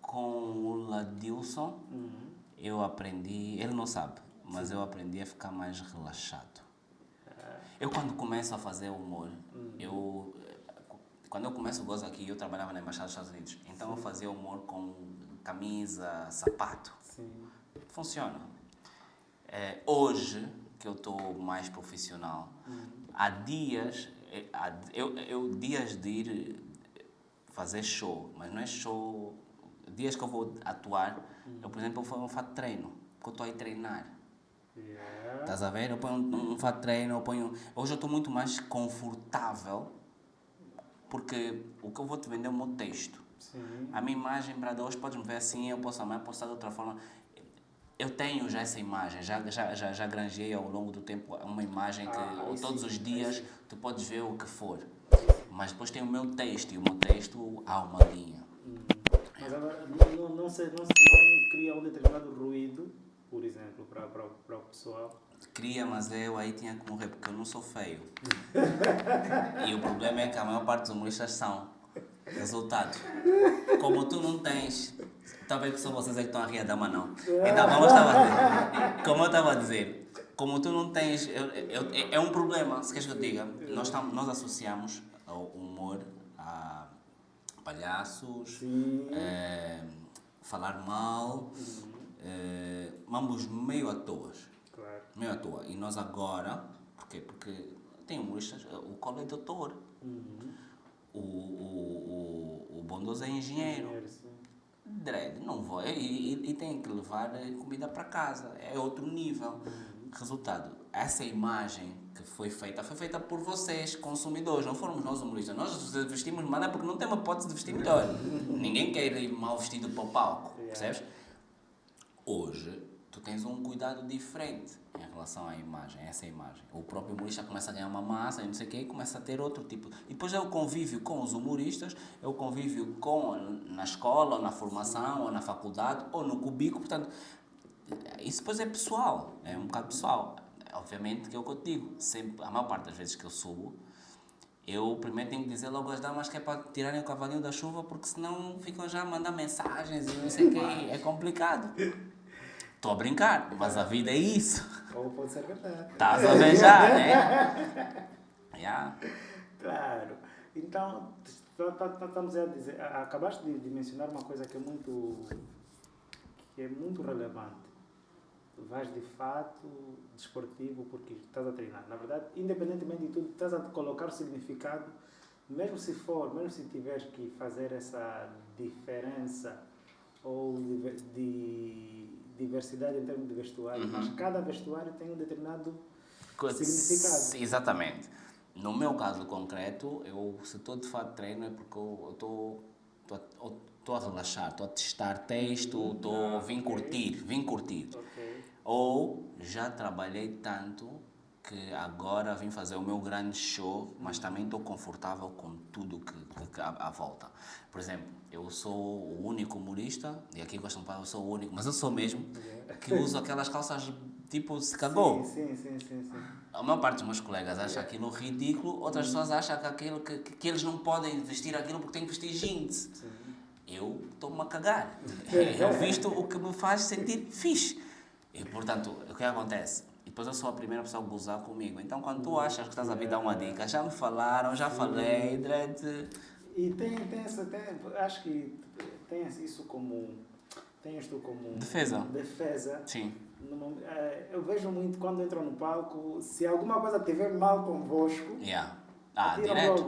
com o Ladilson, eu aprendi, ele não sabe, mas eu aprendi a ficar mais relaxado. Eu quando começo a fazer humor, quando eu começo o Gozo aqui, eu trabalhava na Embaixada dos Estados Unidos, então eu fazia humor com camisa, sapato. Sim. Funciona. Hoje, que eu estou mais profissional, há dias, dias de ir fazer show, mas não é show, dias que eu vou atuar, eu, por exemplo, eu vou um fato de treino, porque eu estou a ir treinar. Estás a ver? Eu ponho um fato de treino, hoje eu estou muito mais confortável, porque o que eu vou te vender é o meu texto. Sim. A minha imagem, brada, hoje podes me ver assim, eu posso amanhã postar de outra forma. Eu tenho já essa imagem, já granjeei ao longo do tempo uma imagem que todos os dias tu podes ver o que for. Mas depois tem o meu texto, e o meu texto há uma linha. Mas agora não cria um determinado ruído, por exemplo, para o pessoal. Cria, mas eu aí tinha que morrer, porque eu não sou feio. E o problema é que a maior parte dos humoristas são. Resultado. Como tu não tens... Talvez que só vocês é que estão a rir a dama, não. Então, como eu estava a dizer, como tu não tens... É um problema, se queres que eu te diga. Nós associamos o humor a palhaços, falar mal, vamos meio à toa. Claro. Meio à toa. E nós agora... Porquê? Porque tem humoristas... O Colo é doutor. O Bondoso é engenheiro. Dread, não vou. E tem que levar comida para casa. É outro nível. Resultado, essa imagem que foi feita por vocês, consumidores. Não fomos nós humoristas. Nós vestimos mal é porque não temos hipótese de vestir melhor. Ninguém quer ir mal vestido para o palco. Percebes? Hoje, tu tens um cuidado diferente em relação à imagem, a essa imagem. O próprio humorista começa a ganhar uma massa e não sei o quê, e começa a ter outro tipo. E depois é o convívio com os humoristas, é o convívio na escola, ou na formação, ou na faculdade, ou no cubículo. Portanto, isso depois é pessoal, é um bocado pessoal. Obviamente que é o que eu te digo, sempre, a maior parte das vezes que eu subo, eu primeiro tenho que dizer logo às damas que é para tirarem o cavalinho da chuva, porque senão ficam já a mandar mensagens e não sei o que, é complicado. Estou a brincar, mas a vida é isso. Ou pode ser verdade. Estás a ver já, né? Yeah. Claro. Então, estamos a dizer, acabaste de mencionar uma coisa que é muito relevante. Tu vais de fato desportivo porque estás a treinar. Na verdade, independentemente de tudo, estás a colocar o significado, mesmo se tiveres que fazer essa diferença ou de diversidade em termos de vestuário, mas cada vestuário tem um determinado significado. Exatamente. No meu caso concreto, se estou de fato treino é porque eu estou a relaxar, estou a testar texto, vim curtir. Ok. Ou já trabalhei tanto que agora vim fazer o meu grande show, mas também estou confortável com tudo que à volta. Por exemplo, eu sou o único humorista, e aqui gostam de falar, eu sou o único, mas eu sou mesmo, que uso aquelas calças tipo se cagou. Sim. A maior parte dos meus colegas acha aquilo ridículo, outras pessoas acham que eles não podem vestir aquilo porque têm que vestir jeans. Sim. Eu estou-me a cagar. Eu visto o que me faz sentir fixe. E, portanto, o que acontece? E depois eu sou a primeira pessoa a gozar comigo. Então, quando tu achas que estás a me dar uma dica, já me falaram, já falei, dread. E acho que tem isso como... Tem isto como... Defesa. Sim. Eu vejo muito quando entro no palco, se alguma coisa estiver mal convosco... Yeah.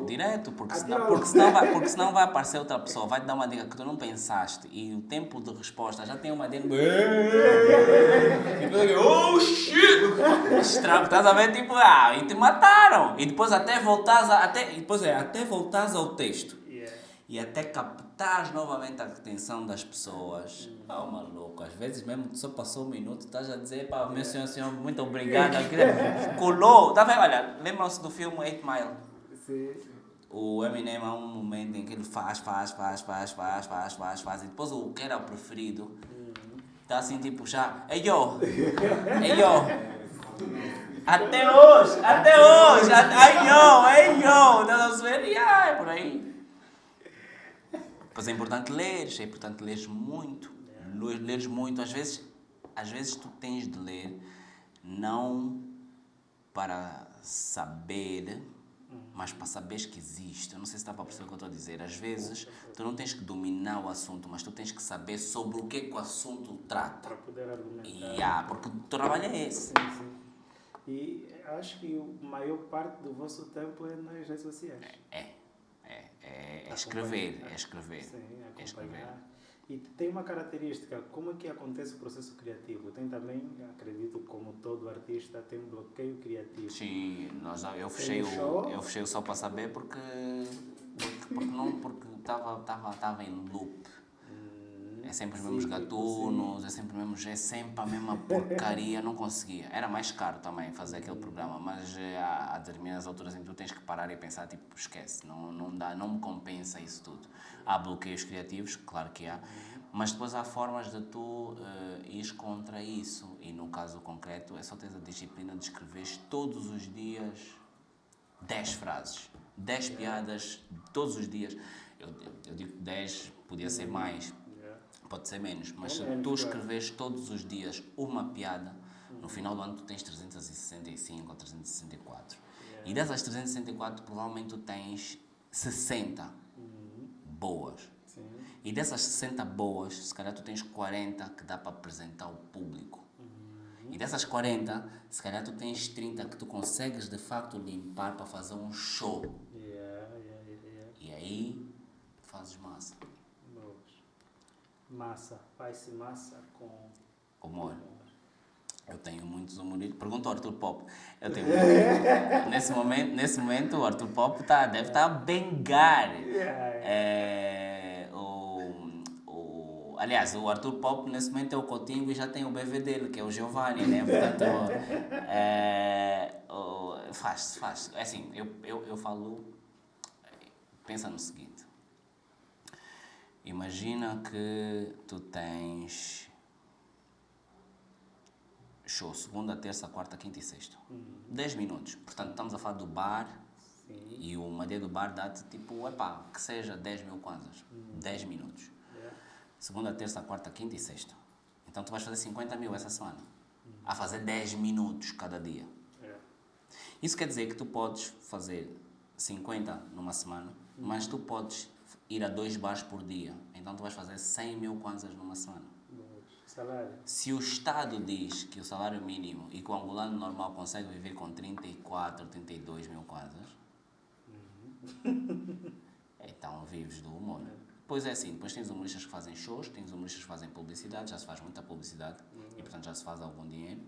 Direto, porque senão vai aparecer outra pessoa, vai te dar uma dica que tu não pensaste e o tempo de resposta já tem uma dica. E tu oh shit! Estás a ver, tipo, e te mataram! E depois até voltares ao texto. Yeah. E até captares novamente a atenção das pessoas. Maluco, às vezes mesmo só passou um minuto, estás a dizer, pá, meu senhor, muito obrigado. Colou, tá vendo? Olha, lembram-se do filme 8 Mile? Sim. O Eminem há um momento em que ele faz, e depois o que era o preferido, está assim tipo já, ei yo, até hoje, ei yo, estás a ver? É por aí. Pois é importante leres muito, às vezes tu tens de ler, não para saber, mas para saberes que existe. Eu não sei se está para perceber o que eu estou a dizer. Às vezes, tu não tens que dominar o assunto, mas tu tens que saber sobre o que o assunto trata. Para poder argumentar. Porque o teu trabalho é esse. Sim. E acho que a maior parte do vosso tempo é nas redes sociais. É escrever. Sim, acompanhar. E tem uma característica, como é que acontece o processo criativo? Tem também, acredito, como todo artista, tem um bloqueio criativo. Sim, eu fechei o Só para Saber porque estava em loop. É sempre os mesmos gatunos, é sempre a mesma porcaria, não conseguia. Era mais caro também fazer aquele programa, mas há determinadas alturas em que tu tens que parar e pensar, tipo, esquece, não dá, não me compensa isso tudo. Há bloqueios criativos, claro que há, mas depois há formas de tu ires contra isso. E no caso concreto, é só teres a disciplina de escreveres todos os dias 10 frases, 10 piadas, todos os dias. Eu digo 10, podia ser mais. Pode ser menos, mas se tu escreveres todos os dias uma piada, no final do ano tu tens 365 ou 364. E dessas 364 provavelmente tu tens 60 boas. Sim. E dessas 60 boas, se calhar tu tens 40 que dá para apresentar ao público. E dessas 40, se calhar tu tens 30 que tu consegues de facto limpar para fazer um show. E aí fazes massa. Faz-se massa com humor. Eu tenho muitos humoristas. Pergunta ao Arthur Pop. Eu tenho nesse momento o Arthur Pop deve estar a bengar. Aliás, o Arthur Pop nesse momento é o Coutinho e já tem o BV dele, que é o Giovanni, né? Portanto, faz. É assim, eu falo. Pensa no seguinte. Imagina que tu tens show segunda, terça, quarta, quinta e sexta. 10 minutos. Portanto, estamos a falar do bar Sim. E uma dia do bar dá-te tipo, que seja 10 mil kwanzas, 10 minutos. Yeah. Segunda, terça, quarta, quinta e sexta. Então tu vais fazer 50 mil essa semana. A fazer 10 minutos cada dia. Yeah. Isso quer dizer que tu podes fazer 50 numa semana, mas tu podes ir a 2 bares por dia. Então tu vais fazer 100 mil kwanzas numa semana. Salário. Se o Estado diz que o salário mínimo e que o angolano normal consegue viver com 34, 32 mil kwanzas, então vives do humor. Pois é assim, depois tens humoristas que fazem shows, tens humoristas que fazem publicidade, já se faz muita publicidade e portanto já se faz algum dinheiro.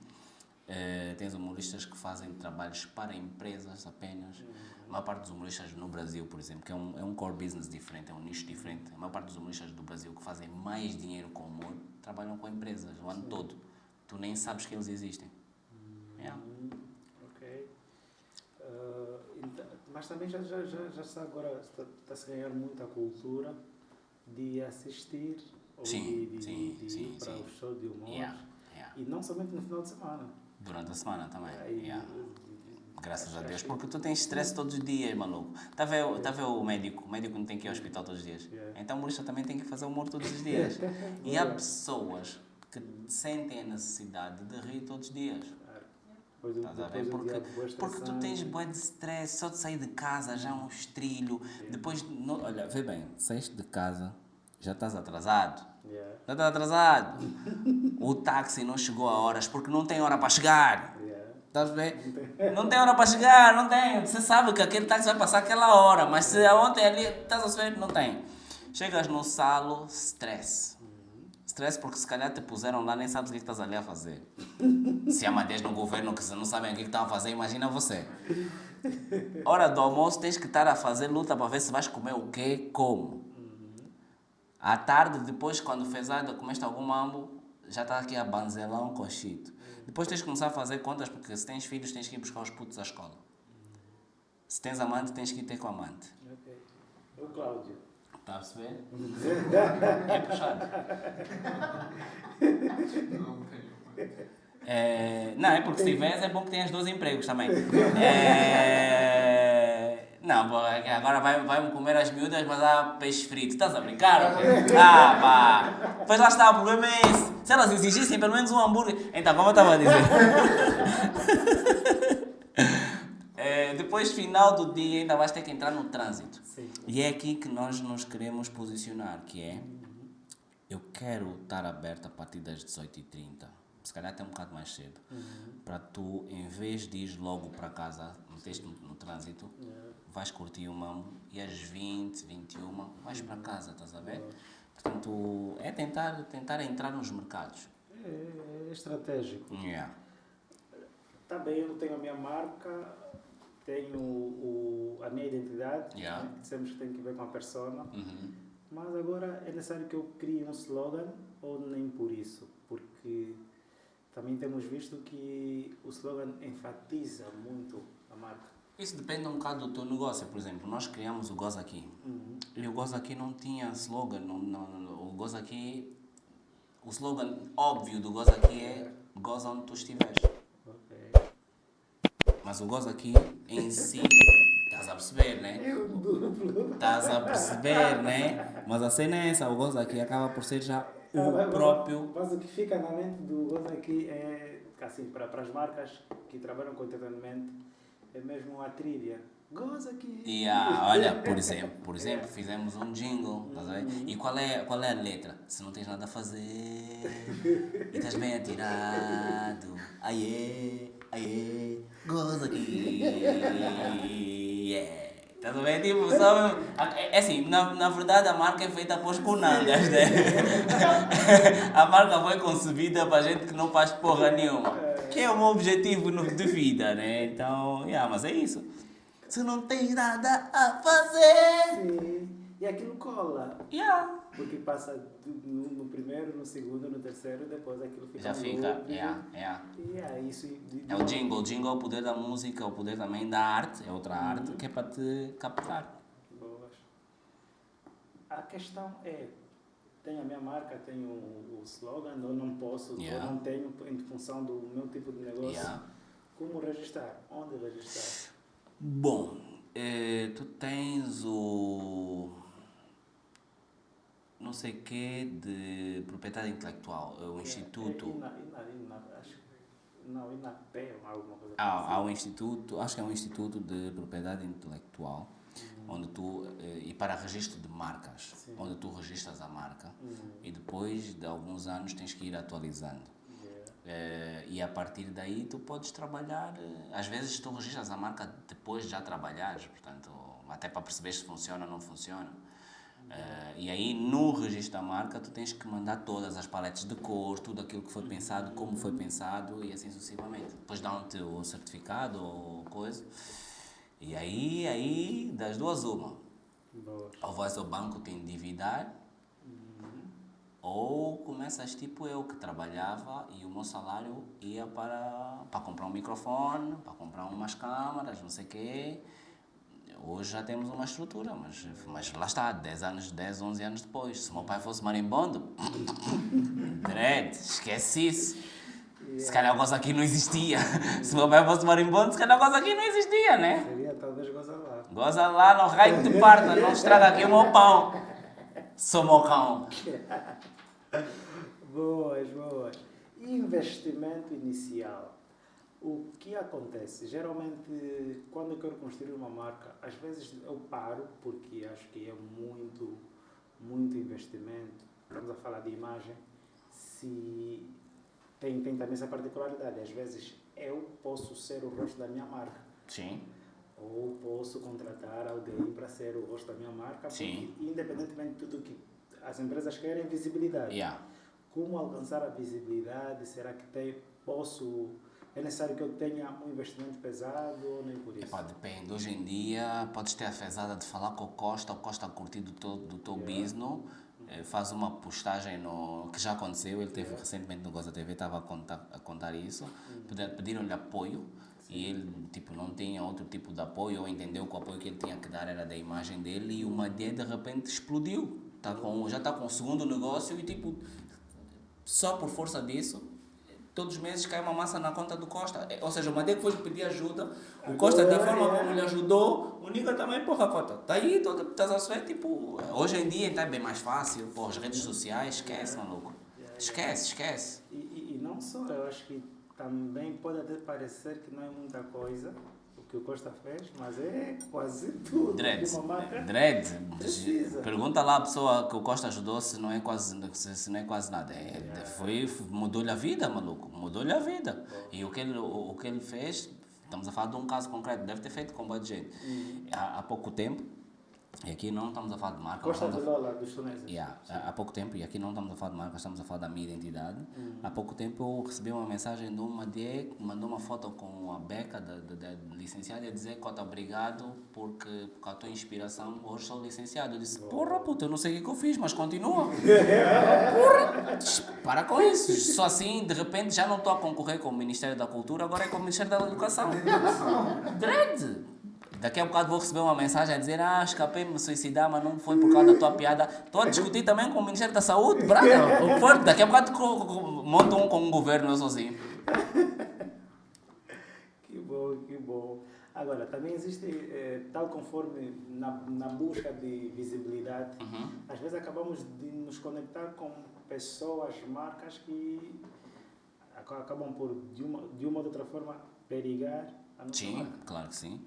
Tens humoristas que fazem trabalhos para empresas apenas. A maior parte dos humoristas no Brasil, por exemplo, que é um core business diferente, é um nicho diferente. A maior parte dos humoristas do Brasil que fazem mais dinheiro com humor trabalham com empresas o ano todo. Tu nem sabes que eles existem. Yeah. Ok. Então, mas também já está agora, está-se a ganhar muito a cultura de assistir ou Sim, de ir para o show de humor. Yeah. E não somente no final de semana. Durante a semana também. Yeah. Graças a Deus, porque tu tens stress todos os dias, maluco. Está a ver o médico? O médico não tem que ir ao hospital todos os dias. Yeah. Então o humorista também tem que fazer humor todos os dias. E há pessoas que sentem a necessidade de rir todos os dias. Estás a ver? Porque tu tens bué de stress, só de sair de casa já é um estrilho. Depois, olha, vê bem, saíste de casa, já estás atrasado. Yeah. Já estás atrasado. O táxi não chegou a horas porque não tem hora para chegar. Yeah. Estás a ver? Não tem hora para chegar, não tem. Você sabe que aquele táxi vai passar aquela hora, mas se ontem ali estás a ver, não tem. Chegas no salo, stress. Stress porque se calhar te puseram lá, nem sabes o que estás ali a fazer. Se há madeiras no governo que não sabem o que estão a fazer, imagina você. Hora do almoço tens que estar a fazer luta para ver se vais comer o quê, como. À tarde, depois, quando fezada, comeste algum mambo, já está aqui a banzelão com chito. Depois tens que começar a fazer contas, porque se tens filhos, tens que ir buscar os putos à escola. Se tens amante, tens que ir ter com amante. Ok. O Cláudio. Está a perceber? É puxado. Não tenho. Não, é porque se tiveres, é bom que tenhas 2 empregos também. Não, agora vai-me comer as miúdas, mas há peixe frito. Estás a brincar? Pá. Pois lá está, o problema é esse. Se elas exigissem pelo menos um hambúrguer. Então, como eu estava a dizer. Depois, final do dia, ainda vais ter que entrar no trânsito. Sim. E é aqui que nós nos queremos posicionar, que é... Eu quero estar aberto a partir das 18h30. Se calhar até um bocado mais cedo. Para tu, em vez de ir logo para casa, meteste no trânsito, vais curtir o mambo e às 20, 21 vais para casa, estás a ver? Portanto, é tentar entrar nos mercados. É estratégico. Yeah. Está bem, eu tenho a minha marca, tenho a minha identidade, Yeah. né? Dissemos que tem que ver com a persona, Uhum. mas agora é necessário que eu crie um slogan ou nem por isso, porque também temos visto que o slogan enfatiza muito a marca. Isso depende um bocado do teu negócio. Por exemplo, nós criamos o Goza Aqui. E o Goza Aqui não tinha slogan. O Goza Aqui... O slogan óbvio do Goza Aqui é Goza onde tu estiveres. Ok. Mas o Goza Aqui em si... Estás a perceber, né? Estás a perceber, né? Mas a cena é essa. O Goza Aqui acaba por ser já o próprio... Mas o que fica na mente do Goza Aqui é, assim, para as marcas que trabalham com entretenimento, é mesmo a trilha. Goza Aqui. Olha, por exemplo, fizemos um jingle, estás a ver? E qual é a letra? Se não tens nada a fazer e estás bem atirado, aie, goza aqui, yeah. Estás a ver? Tipo, só mesmo. É assim, na verdade a marca é feita para os punangas, né? A marca foi concebida para gente que não faz porra nenhuma. Que é o meu objetivo de vida, né? Então, mas é isso. Se não tens nada a fazer. Sim. E aquilo cola. Porque passa no primeiro, no segundo, no terceiro, depois aquilo fica Já no fica, loop. Isso. Isso. É o jingle. O jingle é o poder da música, é o poder também da arte, é outra arte, que é para te captar. Boas. A questão é, tenho a minha marca, tenho o slogan, eu não posso, eu não tenho em função do meu tipo de negócio. Como registrar? Onde registrar? Bom, Tu tens o não sei quê de propriedade intelectual, o instituto. Não, INAPE ou alguma coisa Há um instituto, acho que é um instituto de propriedade intelectual, onde tu, e para registro de marcas, Sim. onde tu registras a marca e depois de alguns anos tens que ir atualizando. E a partir daí tu podes trabalhar, às vezes tu registras a marca depois de já trabalhares, portanto, até para perceber se funciona ou não funciona. E aí no registro da marca tu tens que mandar todas as paletes de cor, tudo aquilo que foi pensado, como foi pensado e assim sucessivamente. Depois dão-te o certificado ou coisa. E aí das duas uma. Boa. Ou vais ao banco te endividar, ou começas tipo eu que trabalhava e o meu salário ia para comprar um microfone, para comprar umas câmaras, não sei o quê. Hoje já temos uma estrutura, mas lá está, 10, 11 anos depois. Se o meu pai fosse marimbondo, dread, esquece isso. Se calhar a coisa aqui não existia. Se o meu pai fosse marimbondo, se calhar a coisa aqui não existia, né? Seria talvez goza lá. Goza lá, no raio de parta, não estraga aqui o meu pão. Sou mocão. Boas. Investimento inicial. O que acontece? Geralmente, quando eu quero construir uma marca, às vezes eu paro, porque acho que é muito investimento. Estamos a falar de imagem. Se tem também essa particularidade. Às vezes eu posso ser o rosto da minha marca. Sim. Ou posso contratar alguém para ser o rosto da minha marca. Sim. Porque, independentemente de tudo que as empresas querem, visibilidade. Yeah. Como alcançar a visibilidade? Será que é necessário que eu tenha um investimento pesado ou nem por isso? Epá, depende. Hoje em dia podes ter a fezada de falar com o Costa curtir do teu business, faz uma postagem no que já aconteceu, ele teve recentemente no Goza TV, estava a contar isso, pediram-lhe apoio. E ele tipo, não tinha outro tipo de apoio, ou entendeu que o apoio que ele tinha que dar era da imagem dele, e uma ideia de repente explodiu. Já está com o segundo negócio e tipo, só por força disso, todos os meses cai uma massa na conta do Costa. Ou seja, o Madeira foi lhe pedir ajuda, o Costa, da forma como ele ajudou, o Nica também, porra, Cota, tá aí, estás a ver, tipo, hoje em dia está bem mais fácil, as redes sociais, esquece, maluco. Esquece. E não só, eu acho que também pode até parecer que não é muita coisa o que o Costa fez, mas é quase tudo. Dread. Precisa. Pergunta lá à pessoa que o Costa ajudou se não é quase nada. Mudou-lhe a vida, maluco. Mudou-lhe a vida. E o que ele fez, estamos a falar de um caso concreto, deve ter feito com boa gente. Há pouco tempo, e aqui não estamos a falar de marca. Costa de Lola, dos tuneses. Há pouco tempo, e aqui não estamos a falar de marca, estamos a falar da minha identidade. Há pouco tempo eu recebi uma mensagem de uma que mandou uma foto com a beca da licenciada e a dizer: Cota, obrigado porque a tua inspiração, hoje sou licenciado. Eu disse: porra, puta, eu não sei o que eu fiz, mas continua. Porra, para com isso. Só assim, de repente, já não estou a concorrer com o Ministério da Cultura, agora é com o Ministério da Educação. Dread! Daqui a bocado vou receber uma mensagem a dizer: escapei de me suicidar, mas não foi por causa da tua piada. Estou a discutir também com o Ministério da Saúde, brother. Daqui a bocado monto um com o governo, eu sozinho. Que bom. Agora, também existe, tal conforme na busca de visibilidade, às vezes acabamos de nos conectar com pessoas, marcas que acabam por, de uma ou outra forma, perigar a nossa marca. Claro que sim.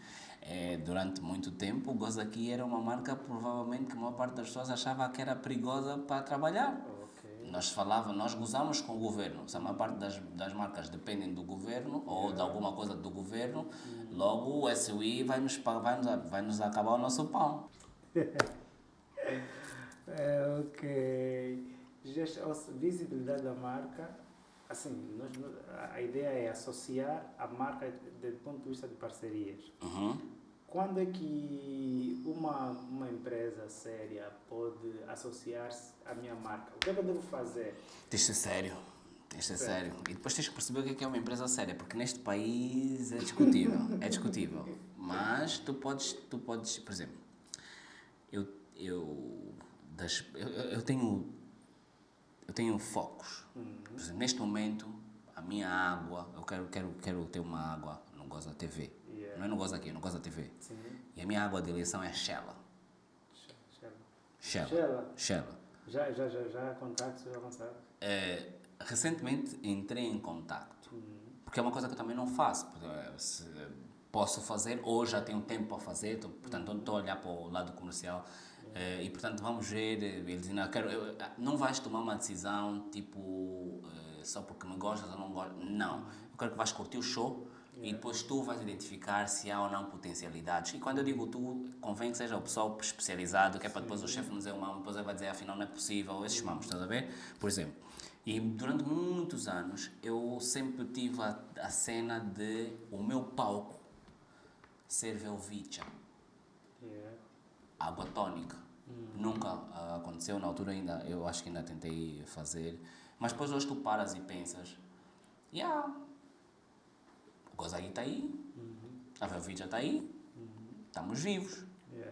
Durante muito tempo, o Goza aqui era uma marca provavelmente que a maior parte das pessoas achava que era perigosa para trabalhar. Okay. Nós gozamos com o governo. Se a maior parte das marcas dependem do governo ou de alguma coisa do governo, logo o SUI vai nos acabar o nosso pão. Ok. Visibilidade da marca. Assim, a ideia é associar a marca do ponto de vista de parcerias. Quando é que uma empresa séria pode associar-se à minha marca? O que é que eu devo fazer? Tens de ser sério. E depois tens que perceber o que é uma empresa séria, porque neste país é discutível. Mas tu podes, por exemplo, eu tenho focos. Por exemplo, neste momento, a minha água, eu quero ter uma água no Goza TV. Não é no Goza aqui, é no Goza TV. Sim. E a minha água de eleição é Shella. Shella. Shella. Já contactos avançados? Recentemente entrei em contacto. Porque é uma coisa que eu também não faço. Posso fazer, ou já tenho tempo para fazer, portanto não estou a olhar para o lado comercial. E portanto vamos ver, ele diz, não vais tomar uma decisão tipo só porque me gostas ou não gostas. Não, eu quero que vais curtir o show e depois tu vais identificar se há ou não potencialidades. E quando eu digo tu, convém que seja o pessoal especializado, que é para depois o chefe não dizer o mamo, depois ele vai dizer afinal não é possível, esses mamos, estás a ver? Por exemplo. E durante muitos anos eu sempre tive a cena de o meu palco ser Velvicha, água tónica. Nunca aconteceu, na altura ainda, eu acho que ainda tentei fazer, mas depois hoje tu paras e pensas, o Gozagui está aí, a Velvicha está aí, estamos vivos.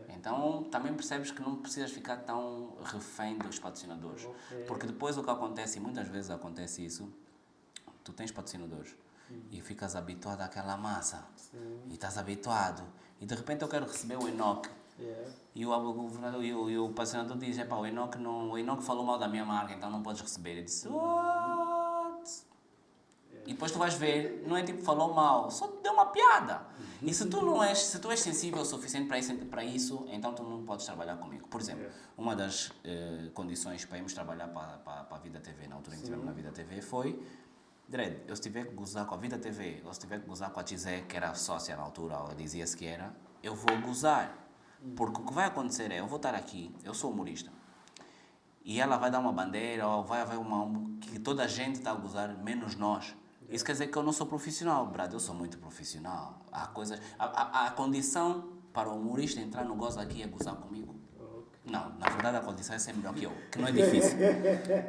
Então também percebes que não precisas ficar tão refém dos patrocinadores. Porque depois o que acontece, e muitas vezes acontece isso, tu tens patrocinadores e ficas habituado àquela massa. E estás habituado. E de repente eu quero receber o Enoch. E o governador e o patrocinador diz, o Enoch falou mal da minha marca, então não podes receber. Eu disse, what? E depois tu vais ver, não é tipo falou mal, só te deu uma piada. E se tu és sensível o suficiente para isso, então tu não podes trabalhar comigo. Por exemplo, uma das condições para irmos trabalhar para a Vida TV, na altura em que estivemos na Vida TV, foi, Dredd, eu se tiver que gozar com a Vida TV, ou se tiver que gozar com a Tizé, que era sócia na altura, ela dizia-se que era, eu vou gozar. Porque o que vai acontecer é, eu vou estar aqui, eu sou humorista, e ela vai dar uma bandeira, ou vai haver que toda a gente está a gozar, menos nós. Isso quer dizer que eu não sou profissional, Brad, eu sou muito profissional. Há coisas... A condição para o humorista entrar no Goza aqui é gozar comigo. Não, na verdade a condição é ser melhor que eu, que não é difícil.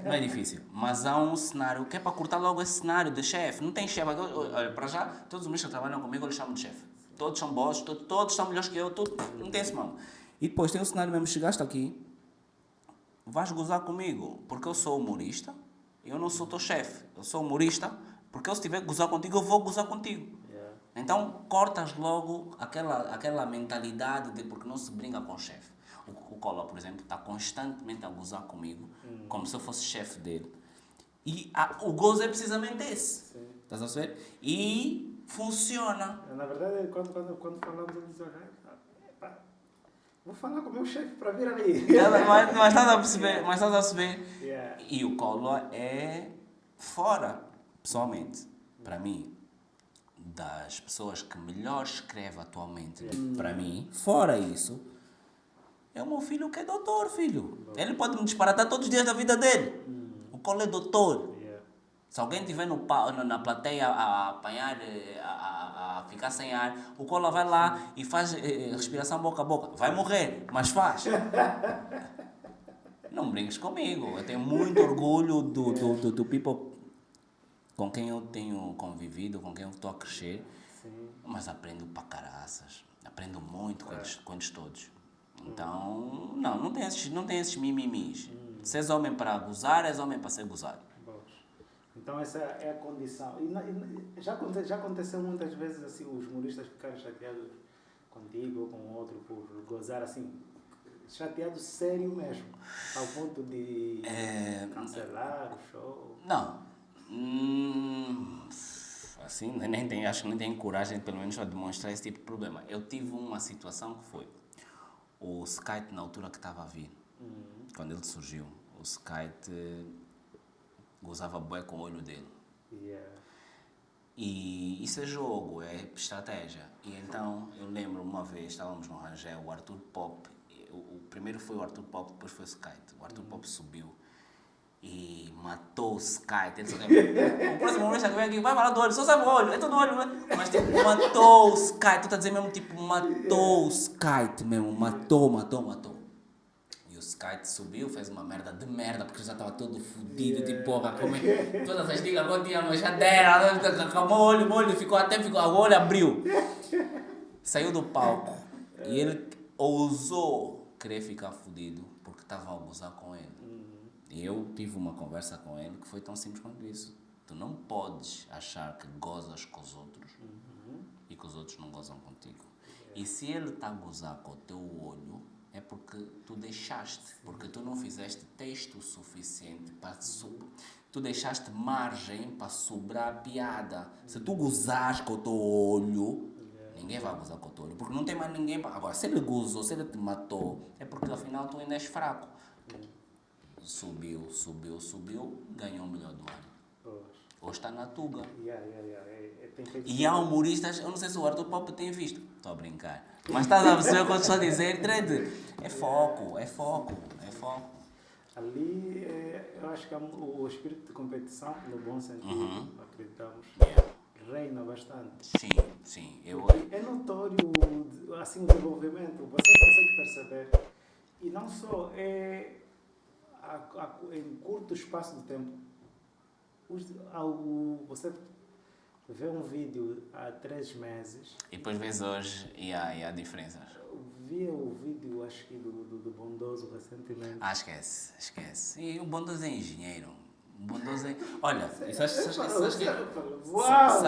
Não é difícil. Mas há um cenário que é para cortar logo esse cenário de chefe. Não tem chefe. Olha, para já, todos os humoristas que trabalham comigo eu lhes chamo de chefe. Todos são bosses, todos são melhores que eu, não tem esse mão. E depois tem um cenário mesmo, chegaste aqui, vais gozar comigo, porque eu sou humorista, eu não sou teu chefe, eu sou humorista, porque eu se tiver que gozar contigo, eu vou gozar contigo. Então, cortas logo aquela mentalidade de porque não se brinca com o chefe. O Cola, por exemplo, está constantemente a gozar comigo, como se eu fosse chefe dele. E o gozo é precisamente esse. Sim. Estás a ver? E funciona. Na verdade, quando falamos, eu disse, vou falar com o meu chefe para vir ali. Mas estás a perceber? E o Cola é fora, pessoalmente, para mim, das pessoas que melhor escreve atualmente, para mim, fora isso, é o meu filho que é doutor, filho. Ele pode me disparatar todos os dias da vida dele. O Cola é doutor. Se alguém estiver na plateia a apanhar, a ficar sem ar, o Cola vai lá e faz respiração boca a boca. Vai morrer, mas faz. Não brinques comigo. Eu tenho muito orgulho do people com quem eu tenho convivido, com quem eu estou a crescer. Sim. Mas aprendo para caraças. Aprendo muito com eles todos. Então, não tem esses mimimis. Se és homem para gozar, és homem para ser gozado. Então essa é a condição. E já aconteceu muitas vezes assim, os humoristas ficarem chateados contigo ou com outro por gozar assim, chateado sério mesmo, ao ponto de cancelar o show? Não. Assim, acho que nem tenho coragem, pelo menos, para demonstrar esse tipo de problema. Eu tive uma situação que foi o Skite na altura que estava a vir, quando ele surgiu. O Skite gozava bué com o olho dele. E isso é jogo, é estratégia. E então, eu lembro uma vez, estávamos no Rangel, o Arthur Pop, o primeiro foi o Arthur Pop, depois foi o Skite. O Arthur Pop subiu e matou o Skite. Ele só o próximo humorista que vem aqui vai falar do olho, só sabe o olho, é todo olho, né? Mas tipo, matou o Skite, tu está a dizer mesmo, tipo, matou o Skite mesmo, matou. E o Skite subiu, fez uma merda de merda, porque já estava todo fodido, tipo, porra, todas as digas agora tinha nojadeira, acabou o olho, o olho abriu. Saiu do palco e ele ousou querer ficar fodido, porque estavam a abusar com ele. E eu tive uma conversa com ele que foi tão simples quanto isso. Tu não podes achar que gozas com os outros e que os outros não gozam contigo. E se ele está a gozar com o teu olho, é porque tu deixaste, porque tu não fizeste texto suficiente para tu deixaste margem para sobrar a piada. Se tu gozares com o teu olho, ninguém vai gozar com o teu olho, porque não tem mais ninguém para... Agora, se ele gozou, se ele te matou, é porque afinal tu ainda és fraco. Subiu, ganhou o melhor do ano. Hoje está na Tuga. E há humoristas, eu não sei se o Arthur Pop tem visto. Estou a brincar. Mas estás a perceber o que eu estou a dizer? É foco. Ali, eu acho que o espírito de competição, no bom sentido, acreditamos, reina bastante. Sim. É notório assim, o desenvolvimento, você consegue perceber. E não só, em curto espaço de tempo. Você vê um vídeo há 3 meses. E depois vês hoje e há diferenças. Vi o vídeo, acho que do Bondoso recentemente. Esquece. E o Bondoso é engenheiro. O Bondoso é... Olha, sabes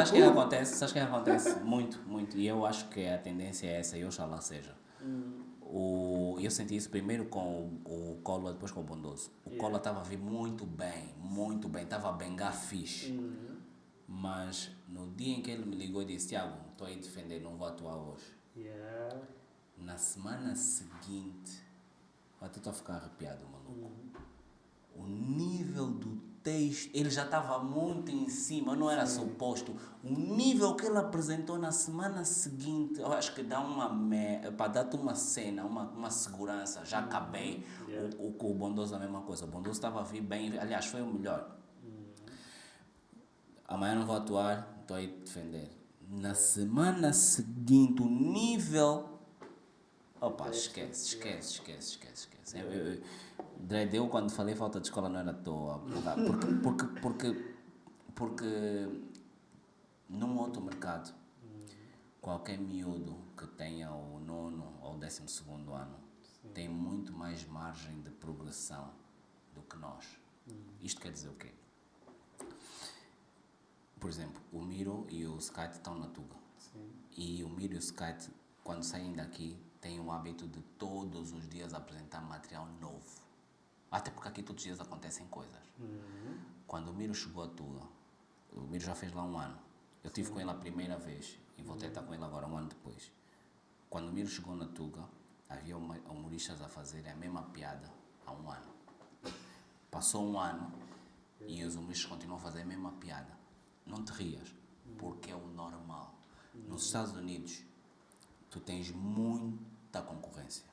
o que acontece? Sabes o que acontece? Muito. E eu acho que a tendência é essa, e oxalá seja. Eu senti isso primeiro com o Cola, depois com o Bondoso. O Cola estava a vir muito bem. Estava a bengar fixe. Mas no dia em que ele me ligou e disse: Tiago, estou aí a defender, não vou atuar hoje. Na semana seguinte, eu estou a ficar arrepiado, maluco. O nível do texto, ele já estava muito em cima, não era suposto. O nível que ele apresentou na semana seguinte, eu acho que dá para dar-te uma cena, uma segurança. Já acabei. O Bondoso a mesma coisa. O Bondoso estava a vir bem, aliás, foi o melhor. Amanhã não vou atuar, estou aí a defender. Na semana seguinte, o nível... Opa, esquece. Eu quando falei falta de escola não era à toa. Porque num outro mercado, qualquer miúdo que tenha o 9º ou 12º ano tem muito mais margem de progressão do que nós. Isto quer dizer o quê? Por exemplo, o Miro e o Skate estão na Tuga. E o Miro e o Skate, quando saem daqui, têm o hábito de todos os dias apresentar material novo. Até porque aqui todos os dias acontecem coisas. Quando o Miro chegou à Tuga, o Miro já fez lá 1 ano. Eu estive com ele a primeira vez e voltei a estar com ele agora 1 ano depois. Quando o Miro chegou na Tuga, havia humoristas a fazer a mesma piada há 1 ano. Passou 1 ano e os humoristas continuam a fazer a mesma piada. Não te rias, porque é o normal. Nos Estados Unidos, tu tens muita concorrência.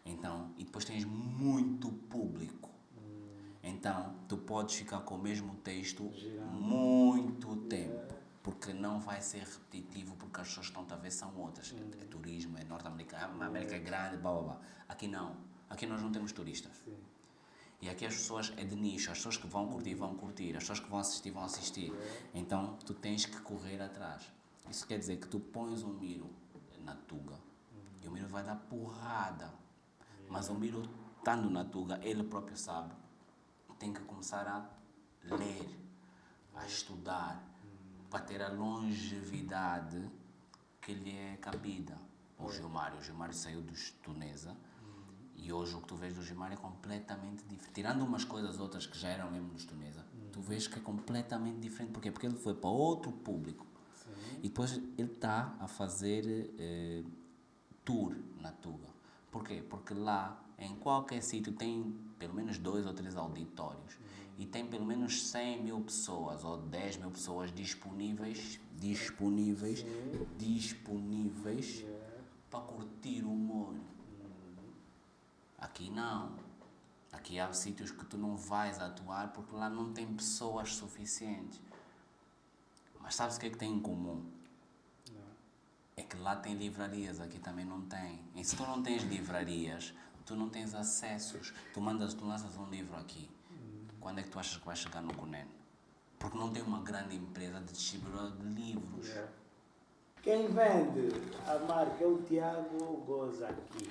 Então, e depois tens muito público. Então, tu podes ficar com o mesmo texto muito tempo. Porque não vai ser repetitivo, porque as pessoas que estão a ver são outras. É turismo, é norte-americano, a América é grande, blá blá blá. Aqui não. Aqui nós não temos turistas. E aqui as pessoas é de nicho, as pessoas que vão curtir, as pessoas que vão assistir. Então, tu tens que correr atrás. Isso quer dizer que tu pões um Miro na Tuga e o Miro vai dar porrada. Mas o Miro, estando na Tuga, ele próprio sabe, tem que começar a ler, a estudar, para ter a longevidade que lhe é cabida. O Gilmário saiu dos Tunesa. E hoje o que tu vês do Gilmar é completamente diferente. Tirando umas coisas outras que já eram mesmo dos Tunesa, tu vês que é completamente diferente. Porquê? Porque ele foi para outro público. E depois ele está a fazer tour na Tuga. Porquê? Porque lá, em qualquer sítio, tem pelo menos 2 ou 3 auditórios. E tem pelo menos 100 mil pessoas ou 10 mil pessoas disponíveis para curtir o humor. Aqui não. Aqui há sítios que tu não vais atuar porque lá não tem pessoas suficientes. Mas sabes o que é que tem em comum? É que lá tem livrarias, aqui também não tem. E se tu não tens livrarias, tu não tens acessos. Tu lanças um livro aqui. Quando é que tu achas que vai chegar no Cunen? Porque não tem uma grande empresa de distribuidora de livros. Quem vende a marca é o Tiago ou o Goza aqui?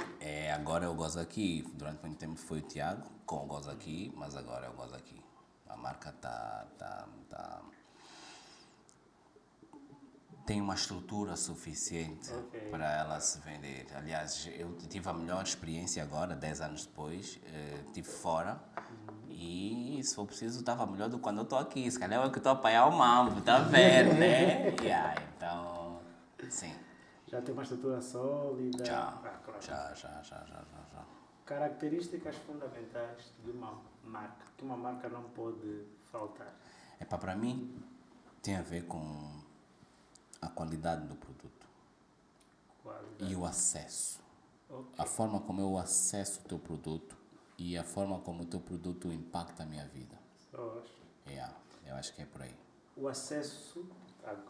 Agora é o Goza aqui. Durante muito tempo foi o Tiago com o Goza aqui, mas agora é o Goza aqui. A marca tá tem uma estrutura suficiente Ok. para ela se vender. Aliás, eu tive a melhor experiência agora, 10 anos depois, estive fora e, se for preciso, estava melhor do que quando eu estou aqui. Se calhar é que estou a apanhar o mambo, está a ver, né? Então, sim. Já tem uma estrutura sólida? Já, Claro. já. Características fundamentais de uma marca, que uma marca não pode faltar. Para mim, tem a ver com a qualidade do produto Qualidade. e o acesso. Ok. A forma como eu acesso o teu produto e a forma como o teu produto impacta a minha vida. Só acho. Eu acho que é por aí. O acesso,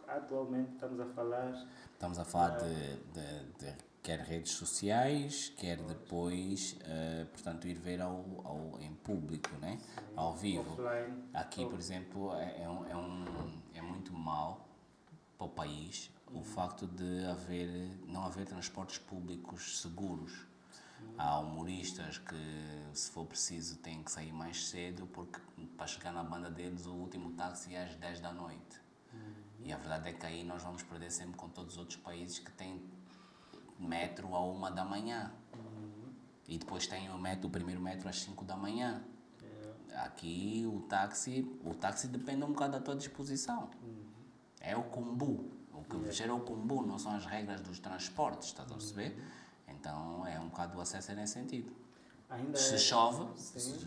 atualmente estamos a falar... Estamos a falar de quer redes sociais, quer depois, portanto, ir ver em público, né? Ao vivo. Offline. Aqui, por exemplo, é muito mau para o país o facto de não haver transportes públicos seguros. Há humoristas que, se for preciso, têm que sair mais cedo porque para chegar na banda deles o último táxi é às 10 da noite. E a verdade é que aí nós vamos perder sempre com todos os outros países que têm metro à 1 da manhã. E depois tem o primeiro metro às 5 da manhã. Aqui o táxi depende um bocado da tua disposição. É o combo. O que gera o combo não são as regras dos transportes, estás a perceber? Então é um bocado o acesso nesse sentido. Se chove,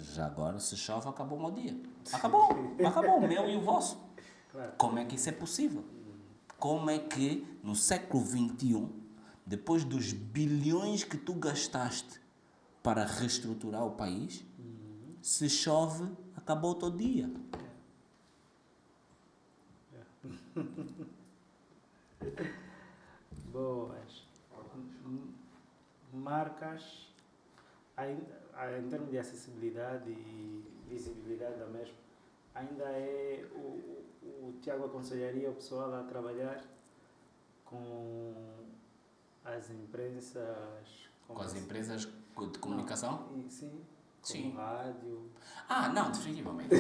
já agora, se chove, acabou o meu dia. Acabou o meu e o vosso. Claro. Como é que isso é possível? Como é que no século XXI, depois dos bilhões que tu gastaste para reestruturar o país, se chove, acabou o teu dia? Boas. Marcas, em termos de acessibilidade e visibilidade da mesma, ainda é o Tiago aconselharia o pessoal a trabalhar com as empresas... Com as empresas de comunicação? Não, sim. Sim. Rádio. Não, definitivamente.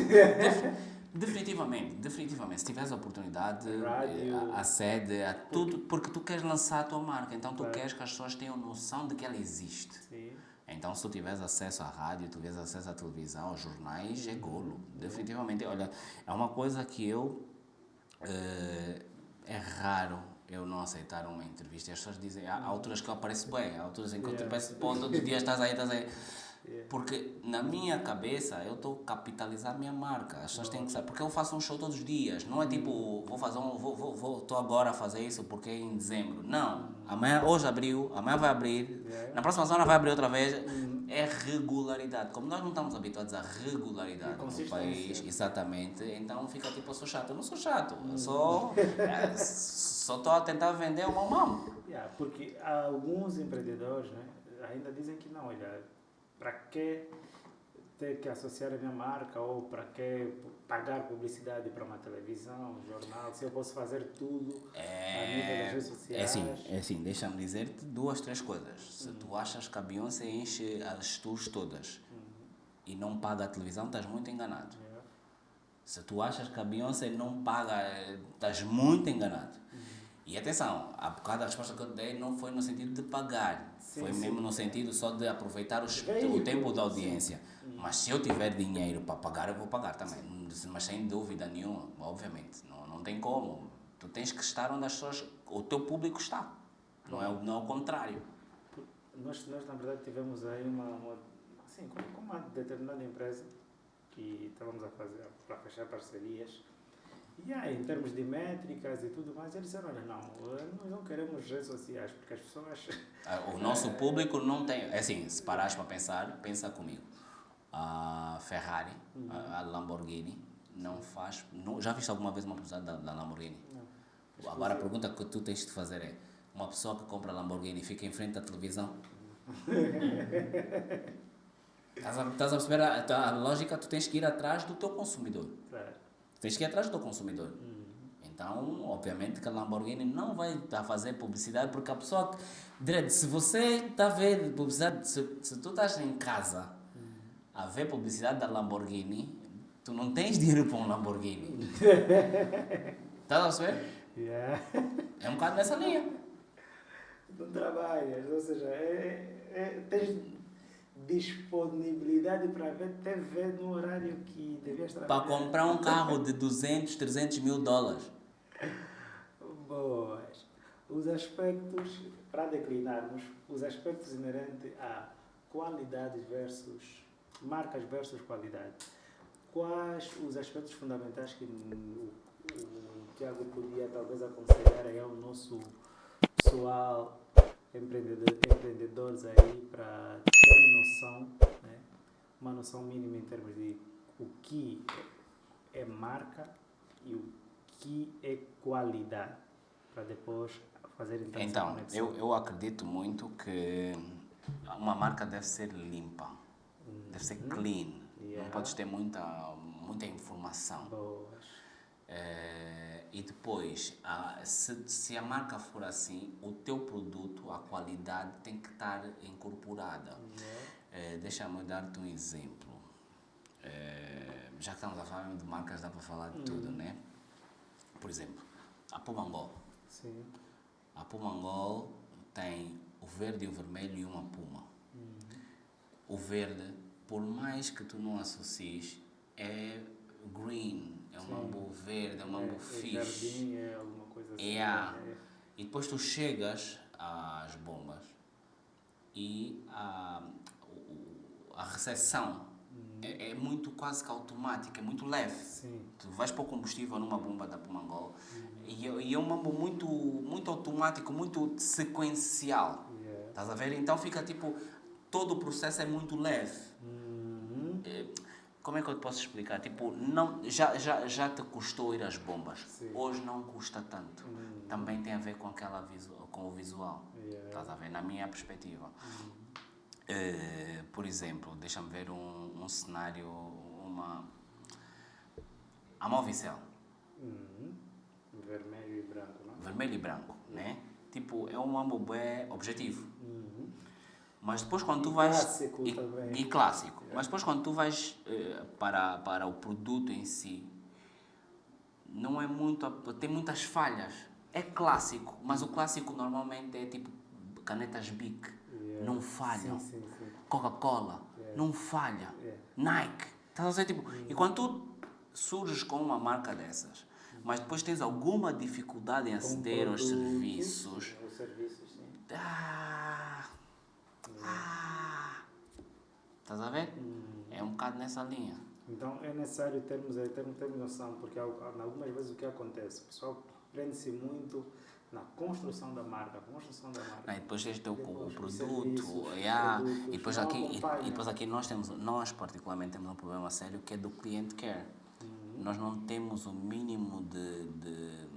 Definitivamente. Se tiveres a oportunidade, Rádio. a sede, a tudo, porque tu queres lançar a tua marca, então tu Claro. queres que as pessoas tenham noção de que ela existe. Sim. Então, se tu tiveres acesso à rádio, tu tiveres acesso à televisão, aos jornais, é golo. Definitivamente. Olha, é uma coisa que é raro eu não aceitar uma entrevista. E as pessoas dizem, há alturas que eu apareço bem, há alturas em que eu te peço, pô, todos os dias estás aí. Porque na minha cabeça eu estou a capitalizar a minha marca. As pessoas têm que saber. Porque eu faço um show todos os dias. Não é tipo, estou agora a fazer isso porque é em dezembro. Não. Hoje abriu, amanhã vai abrir, na próxima semana vai abrir outra vez. É regularidade. Como nós não estamos habituados à regularidade no país, exatamente, então fica tipo, eu sou chato. Eu não sou chato. Eu só estou a tentar vender o meu mamo. Porque há alguns empreendedores, né, ainda dizem que não, olha, para que ter que associar a minha marca ou para que pagar publicidade para uma televisão, um jornal, se eu posso fazer tudo a nível das redes sociais? É assim, deixa-me dizer-te 2, 3 coisas. Se tu achas que a Beyoncé enche as tours todas e não paga a televisão, estás muito enganado. Se tu achas que a Beyoncé não paga, estás muito enganado. E atenção, há bocado a resposta que eu dei não foi no sentido de pagar, foi mesmo no sentido só de aproveitar o tempo da audiência. Mas se eu tiver dinheiro para pagar, eu vou pagar também. Mas sem dúvida nenhuma, obviamente, não tem como. Tu tens que estar onde as pessoas, o teu público está, não é o contrário. Nós na verdade tivemos aí assim, com uma determinada empresa que estávamos a fazer para fechar parcerias. E em termos de métricas e tudo mais, eles disseram, olha, nós não queremos redes sociais, porque as pessoas... O nosso público não tem... É assim, se parares para pensar, pensa comigo. A Ferrari, a Lamborghini, não faz... já viste alguma vez uma publicidade da Lamborghini? Não. Agora a pergunta que tu tens de fazer é, uma pessoa que compra Lamborghini fica em frente à televisão? Estás a perceber a lógica? Tu tens que ir atrás do teu consumidor. Claro. Tens que ir atrás do consumidor. Então, obviamente que a Lamborghini não vai a fazer publicidade, porque a pessoa... se você está a ver publicidade... Se tu estás em casa a ver publicidade da Lamborghini, tu não tens dinheiro para um Lamborghini. Estás a perceber? Yeah. É um bocado nessa linha. Não trabalhas, ou seja, tens disponibilidade para ver TV no horário que devias Para trabalhar. comprar um carro de 200, 300 mil dólares. Boas. Os aspectos, para declinarmos, os aspectos inerentes a qualidade versus marcas versus qualidade. Quais os aspectos fundamentais que o Tiago podia talvez aconselhar aí ao nosso pessoal empreendedores aí para terem noção, né? Uma noção mínima em termos de o que é marca e o que é qualidade, para depois fazer então essa Então, conexão. eu acredito muito que uma marca deve ser limpa, deve ser clean, Yeah. não podes ter muita informação. Boas. E depois, se a marca for assim, o teu produto, a qualidade tem que estar incorporada. Yeah. Deixa-me dar-te um exemplo. Já que estamos a falar de marcas, dá para falar de tudo, né? Por exemplo, a Pumangol. Sim. A Pumangol tem o verde e o vermelho e uma puma. O verde, por mais que tu não associes, é green, é um mambo verde, é um mambo fixe. Jardim é alguma coisa assim. Yeah. É. E depois tu chegas às bombas e a recepção é muito quase que automática, é muito leve. Sim. Tu vais pôr combustível numa bomba da Pumangol e é um mambo muito, muito automático, muito sequencial. Yeah. Estás a ver? Então fica tipo, todo o processo é muito leve. Como é que eu te posso explicar? Tipo, não, já te custou ir às bombas. Sim. Hoje não custa tanto. Também tem a ver com com o visual. Yeah. Estás a ver? Na minha perspectiva. Por exemplo, deixa-me ver um cenário, a Movicel. Vermelho e branco, não? Vermelho e branco, né? Tipo, é um mambo bem objetivo. Mas depois quando tu vais... Clássico também. E clássico. Mas depois quando tu vais para o produto em si, não é muito... Tem muitas falhas. É clássico, mas o clássico normalmente é tipo canetas Bic. Yeah. Não falham. Sim. Coca-Cola. Yeah. Não falha. Yeah. Nike. Estás a dizer, tipo... E quando tu surges com uma marca dessas, mas depois tens alguma dificuldade em aceder aos serviços... Os serviços, sim. Estás a ver? É um bocado nessa linha. Então é necessário termos noção, porque algumas vezes o que acontece, o pessoal prende-se muito na construção da marca, E depois tens o Depois, produto, serviços, e depois não aqui, acompanha. e depois aqui nós particularmente temos um problema sério que é do client care. Nós não temos o mínimo de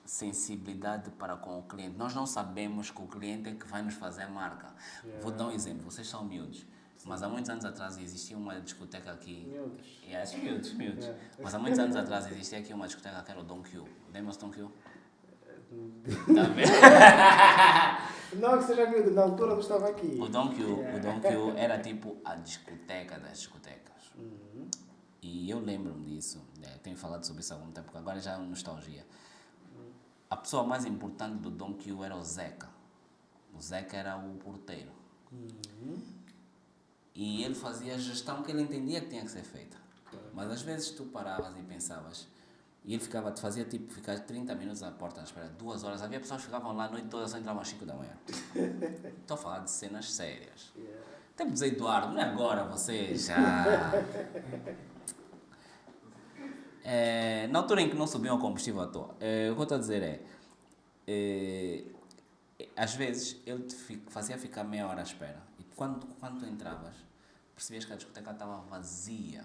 sensibilidade para com o cliente. Nós não sabemos que o cliente é que vai nos fazer a marca. Vou dar um exemplo, vocês são miúdos. Mas há muitos anos atrás existia uma discoteca aqui. Miúdos. Miúdos. Yeah. Mas há muitos anos atrás existia aqui uma discoteca que era o Don Q. Lembra-se do Don Q? Está a ver? Não que seja miúdo, na altura não estava aqui. O Don Q era tipo a discoteca das discotecas. E eu lembro-me disso. Tenho falado sobre isso há algum tempo, porque agora já é uma nostalgia. A pessoa mais importante do Don Q era o Zeca. O Zeca era o porteiro. E ele fazia a gestão que ele entendia que tinha que ser feita. Mas às vezes tu paravas e pensavas, e ele fazia tipo ficar 30 minutos à porta à espera, 2 horas. Havia pessoas que ficavam lá a noite toda, só entravam às 5 da manhã. Estou a falar de cenas sérias. Tempo de Eduardo, não é agora vocês já. Na altura em que não subiam o combustível à toa, o que eu estou a dizer às vezes ele te fazia ficar meia hora à espera. E quando tu entravas, percebias que a discoteca estava vazia.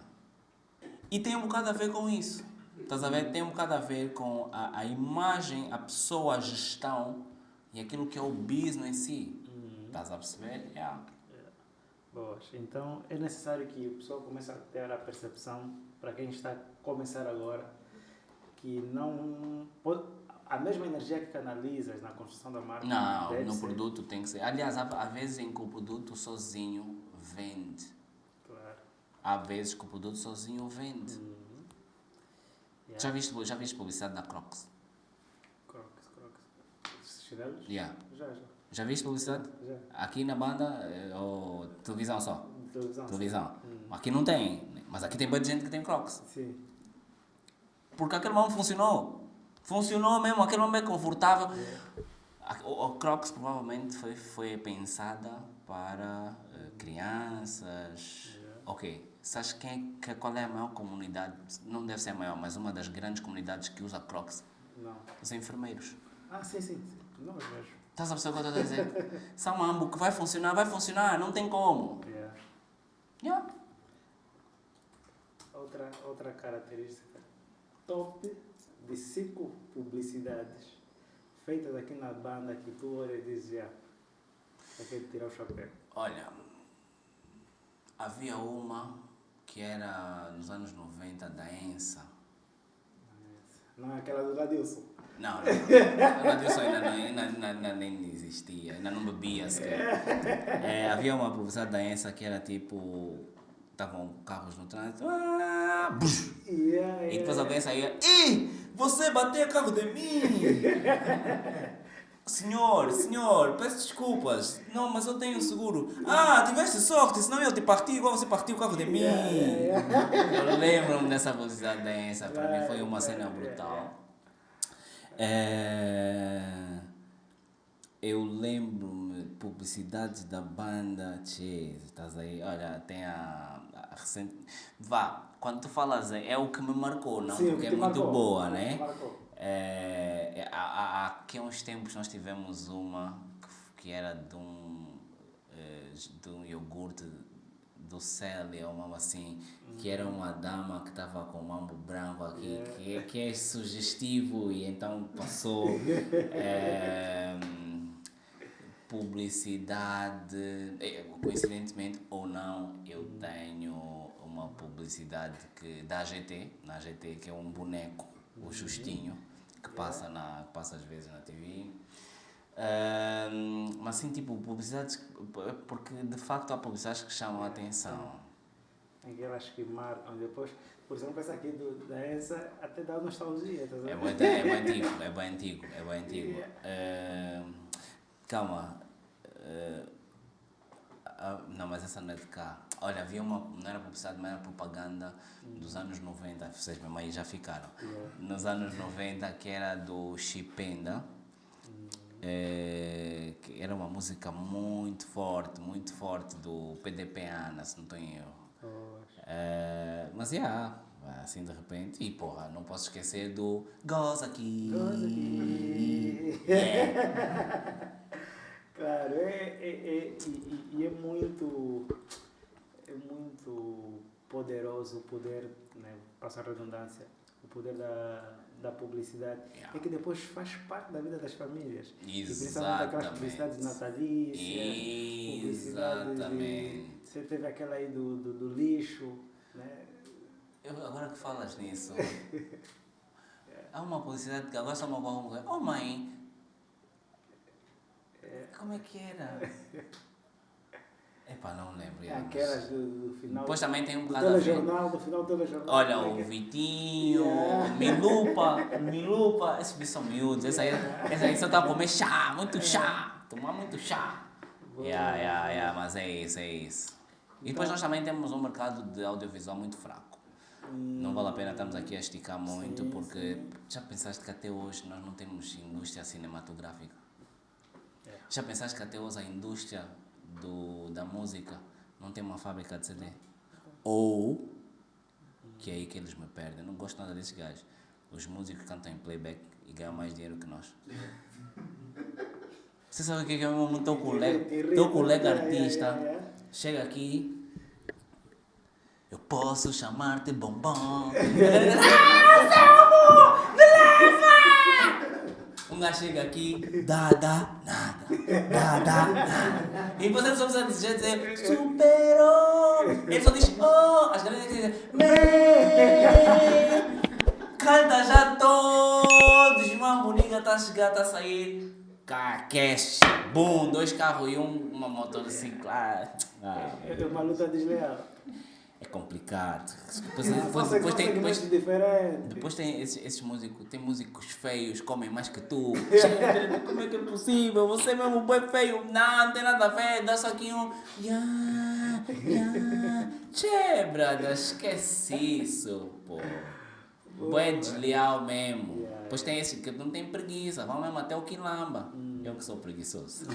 E tem um bocado a ver com isso. Estás a ver? Tem um bocado a ver com a imagem, a pessoa, a gestão e aquilo que é o business em si. Estás a perceber? Yeah. Boas. Então é necessário que o pessoal comece a ter a percepção, para quem está a começar agora, que não a mesma energia que canalizas na construção da marca. Não, deve no ser. produto tem que ser. Aliás, há vezes em que o produto sozinho vende. Claro. Há vezes que o produto sozinho vende. Yeah. Já viste publicidade da Crocs? chinelos? Yeah. Já. Já viste publicidade? Já. Aqui na banda, ou televisão só? Televisão. Televisão. Aqui não tem, mas aqui tem muita gente que tem Crocs. Sim. Porque aquele mesmo funcionou. Funcionou mesmo, aquele mesmo é confortável. O Crocs provavelmente foi pensada para crianças. Ok. Sabes qual é a maior comunidade? Não deve ser a maior, mas uma das grandes comunidades que usa Crocs? Não. Os enfermeiros. Ah, sim. Não os vejo. Estás a perceber o que eu estou a dizer? São mambo que vai funcionar, não tem como. Yeah. Yeah. Outra característica. Top de 5 publicidades feitas aqui na banda que tu olha e dizes, já, é que tirar o chapéu. Olha, havia uma que era nos anos 90 da ENSA. Não é aquela do Ladilson. Não. A disso ainda nem existia, ainda não bebia sequer. Havia uma publicidade da ENSA que era tipo, estavam carros no trânsito, e depois alguém saía, você bateu o carro de mim! Senhor, peço desculpas. Não, mas eu tenho seguro. Tiveste sorte, senão eu te parti igual você partiu o carro de mim. Eu lembro-me dessa publicidade da ENSA, para mim foi uma cena brutal. Eu lembro-me de publicidades da banda, estás aí, olha, tem a recente... Quando tu falas, é o que me marcou, não? Sim, porque é muito marcou, boa, né? Marcou. Há uns tempos nós tivemos uma que era de um iogurte do Célia, ou algo assim, que era uma dama que estava com um mambo branco aqui, que é sugestivo, e então passou publicidade. Coincidentemente ou não, eu tenho uma publicidade na AGT, que é um boneco, o Justinho, que passa às vezes na TV. Mas assim, tipo, publicidades, porque de facto há publicidades que chamam a atenção. Aquelas que marcam depois, por exemplo, essa aqui da ENSA até dá nostalgia, tá É bem antigo. Calma. Não, mas essa não é de cá. Olha, havia não era publicidade, mas era propaganda dos anos 90, vocês mesmo aí já ficaram. Nos anos 90, que era do Chipenda, que era uma música muito forte do PDP Ana, se não estou em erro. Mas assim de repente, e porra, não posso esquecer do Goza aqui. Claro, e é muito poderoso o poder, né, passa a redundância, o poder da publicidade, é que depois faz parte da vida das famílias. Exatamente. E principalmente aquelas publicidades natalícias, Exatamente. você teve aquela aí do lixo, né? Agora que falas nisso, há uma publicidade que agora só uma mulher, mãe, como é que era? Não lembro. Aquelas do final. Depois também tem um do bocado a ver. do final do telejornal. Olha, o Vitinho, Milupa, esses bichos são miúdos. Esse aí só tá a comer chá, muito chá, tomar muito chá. Mas é isso. E depois nós também temos um mercado de audiovisual muito fraco. Não vale a pena estarmos aqui a esticar muito, porque já pensaste que até hoje nós não temos indústria cinematográfica? Já pensaste que até hoje a indústria da música não tem uma fábrica de CD? Ou, que é aí que eles me perdem, eu não gosto nada desses gajos, os músicos cantam em playback e ganham mais dinheiro que nós. Você sabe o que é o teu colega artista chega aqui, eu posso chamar-te bombom. Um gajo chega aqui, nada. E você só precisa dizer, superou. Ele só diz, as galinhas dizem, canta já todos, uma bonita tá a chegar, tá a sair. Cash, boom, 2 carros e uma motocicleta. É uma luta desleal. É complicado. Depois tem diferentes. Depois tem esses músicos, tem músicos feios, comem mais que tu. Che, como é que é possível? Você é mesmo bem feio. Não tem nada a ver, dá só aqui um. Che, brother, esquece isso, pô. Bué desleal mesmo. Depois tem esse que não tem preguiça, vão mesmo até o quilamba. Eu que sou preguiçoso.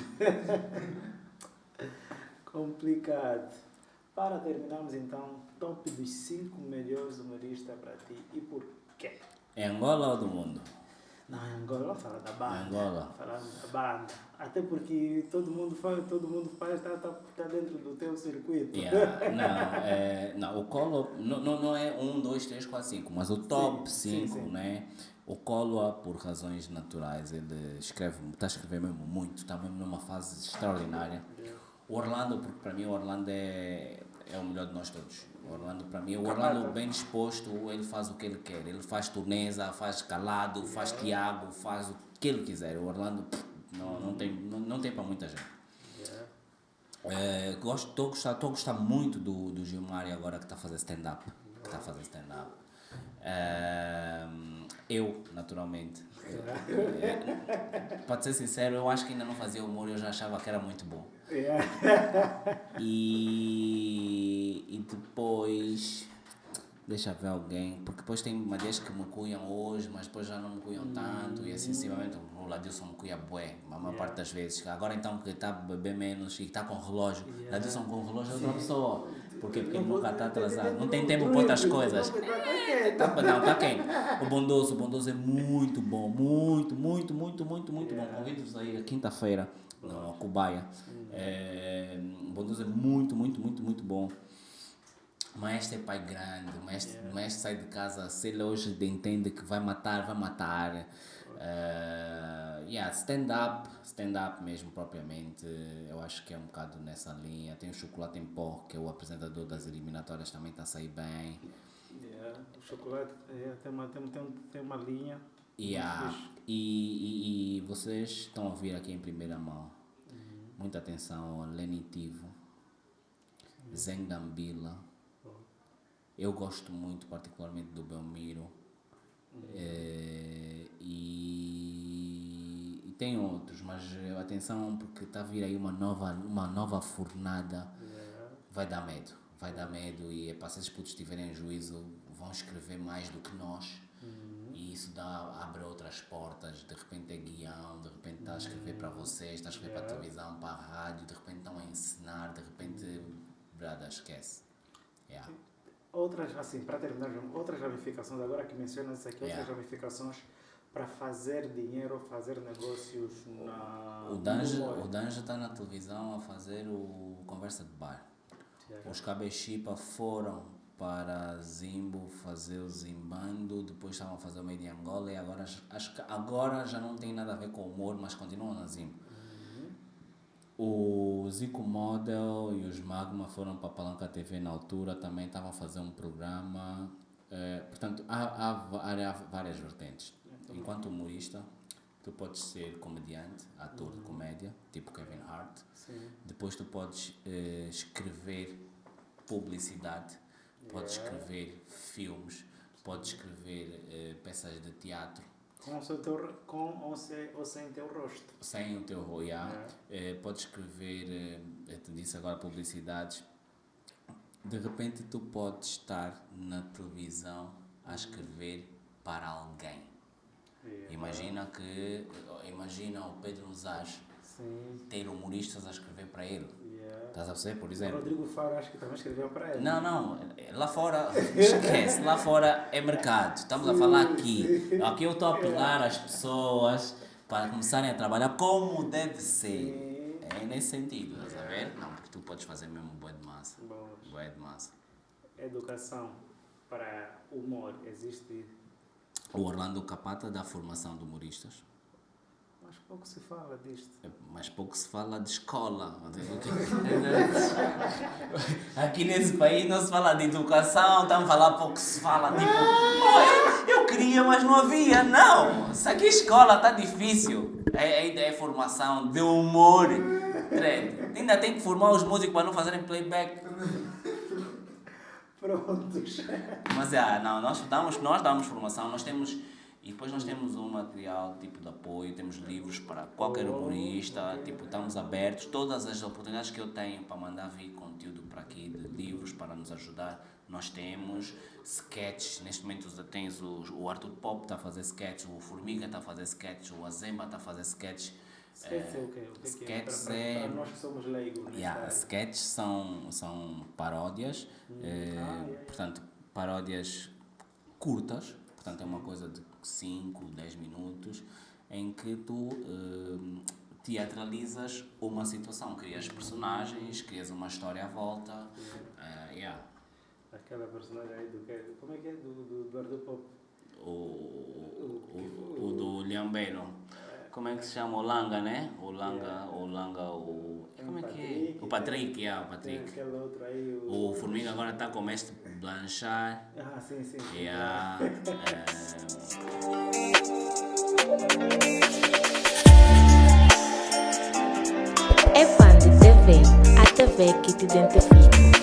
Complicado. Para terminarmos então, top dos 5 melhores humoristas para ti e por quê? É Angola ou do mundo? Não, em Angola, vamos falar da banda. Angola. Falar da banda. Até porque todo mundo faz, tá dentro do teu circuito. Não, o Colo não é 1, 2, 3, 4, 5, mas o top 5, né? O Colo, por razões naturais, ele está a escrever mesmo muito, está mesmo numa fase extraordinária. O Orlando, porque para mim o Orlando é o melhor de nós todos. O Orlando, para mim, o Orlando bem disposto, ele faz o que ele quer. Ele faz turneza, faz calado, faz Tiago, faz o que ele quiser. O Orlando não tem para muita gente. Estou a gostar muito do Gilmar agora que está a fazer stand-up. Eu, naturalmente. Para ser sincero, eu acho que ainda não fazia humor, eu já achava que era muito bom. E depois, deixa ver alguém, porque depois tem madeiras que me cuiam hoje, mas depois já não me cuiam tanto, e assim, simplesmente o Ladilson me cuia bué, a maior parte das vezes. Agora então que está a beber menos e está com relógio, Ladilson com relógio é outra pessoa, porque ele nunca está atrasado, não tem tempo para outras coisas. Tá quente. O Bondoso é muito bom, muito bom. Convido-vos aí a quinta-feira, na Cubaia. O Bondoso é muito bom. O maestro é pai grande, o maestro sai de casa, se ele hoje entende que vai matar. Stand-up mesmo propriamente, eu acho que é um bocado nessa linha. Tem o Chocolate em Pó, que é o apresentador das eliminatórias, também está a sair bem. O Chocolate tem uma linha. E vocês estão a ouvir aqui em primeira mão. Muita atenção, Lenitivo, Zengambila. Eu gosto muito particularmente do Belmiro. E tem outros, mas atenção porque está a vir aí uma nova fornada. Vai dar medo e se esses putos tiverem juízo vão escrever mais do que nós. E isso abre outras portas. De repente é guião, de repente está a escrever para vocês, está a escrever para a televisão, para a rádio, de repente estão a ensinar, de repente, brada, esquece. Outras, assim, para terminar, outras ramificações, agora que mencionas aqui, outras ramificações para fazer dinheiro, fazer negócios O Danja está na televisão a fazer o Conversa de Bar. Os Cabechipa foram para Zimbo fazer o Zimbando, depois estavam a fazer o Made in Angola e agora, acho que agora já não tem nada a ver com o humor, mas continuam na Zimbo. O Zico Model e os Magma foram para a Palanca TV na altura, também estavam a fazer um programa. Portanto, há várias vertentes. Enquanto humorista, tu podes ser comediante, ator de comédia, tipo Kevin Hart. Depois tu podes escrever publicidade, podes escrever filmes, podes escrever peças de teatro. Com ou sem teu rosto. Sem o teu rosto, podes escrever, eu te disse agora, publicidades. De repente tu podes estar na televisão a escrever para alguém. Imagina o Pedro Nuzás ter humoristas a escrever para ele. Estás a perceber, por exemplo? O Rodrigo Faro acho que também escreveu para ele. Não, lá fora, esquece, lá fora é mercado. Estamos a falar aqui. Aqui eu estou a apelar às pessoas para começarem a trabalhar como deve ser. É nesse sentido, estás a ver? Não, porque tu podes fazer mesmo bué de massa. Bué de massa. Educação para humor existe? O Orlando Capata dá formação de humoristas. Mas pouco se fala disto. Mas pouco se fala de escola. Aqui nesse país não se fala de educação, estamos a falar pouco se fala. Tipo, eu queria, mas não havia. Não, isso aqui escola está difícil. Ainda é formação de humor. Ainda tem que formar os músicos para não fazerem playback. Prontos. Mas não, nós damos formação, nós temos. E depois nós temos um material tipo de apoio, temos livros para qualquer humorista, tipo, estamos abertos, todas as oportunidades que eu tenho para mandar vir conteúdo para aqui, de livros para nos ajudar, nós temos sketches, neste momento tens o Arthur Pop está a fazer sketches, o Formiga está a fazer sketches, o Azemba está a fazer sketches. Sketches é o quê? O que Sketches para nós que somos leigos. Sketches são paródias, portanto, paródias curtas, portanto é uma coisa de 5, 10 minutos, em que tu teatralizas uma situação, crias personagens, crias uma história à volta. Aquela personagem aí do que? Como é que é? Do Arthur Pop? O do Liambeiro. Como é que se chama? O Langa, né? O Langa, como é que é? O Patrick, o Patrick. Tem aquele outro aí. O Formiga agora está com o mestre Blanchard. Sim. É Fã de TV, a TV que te identifica.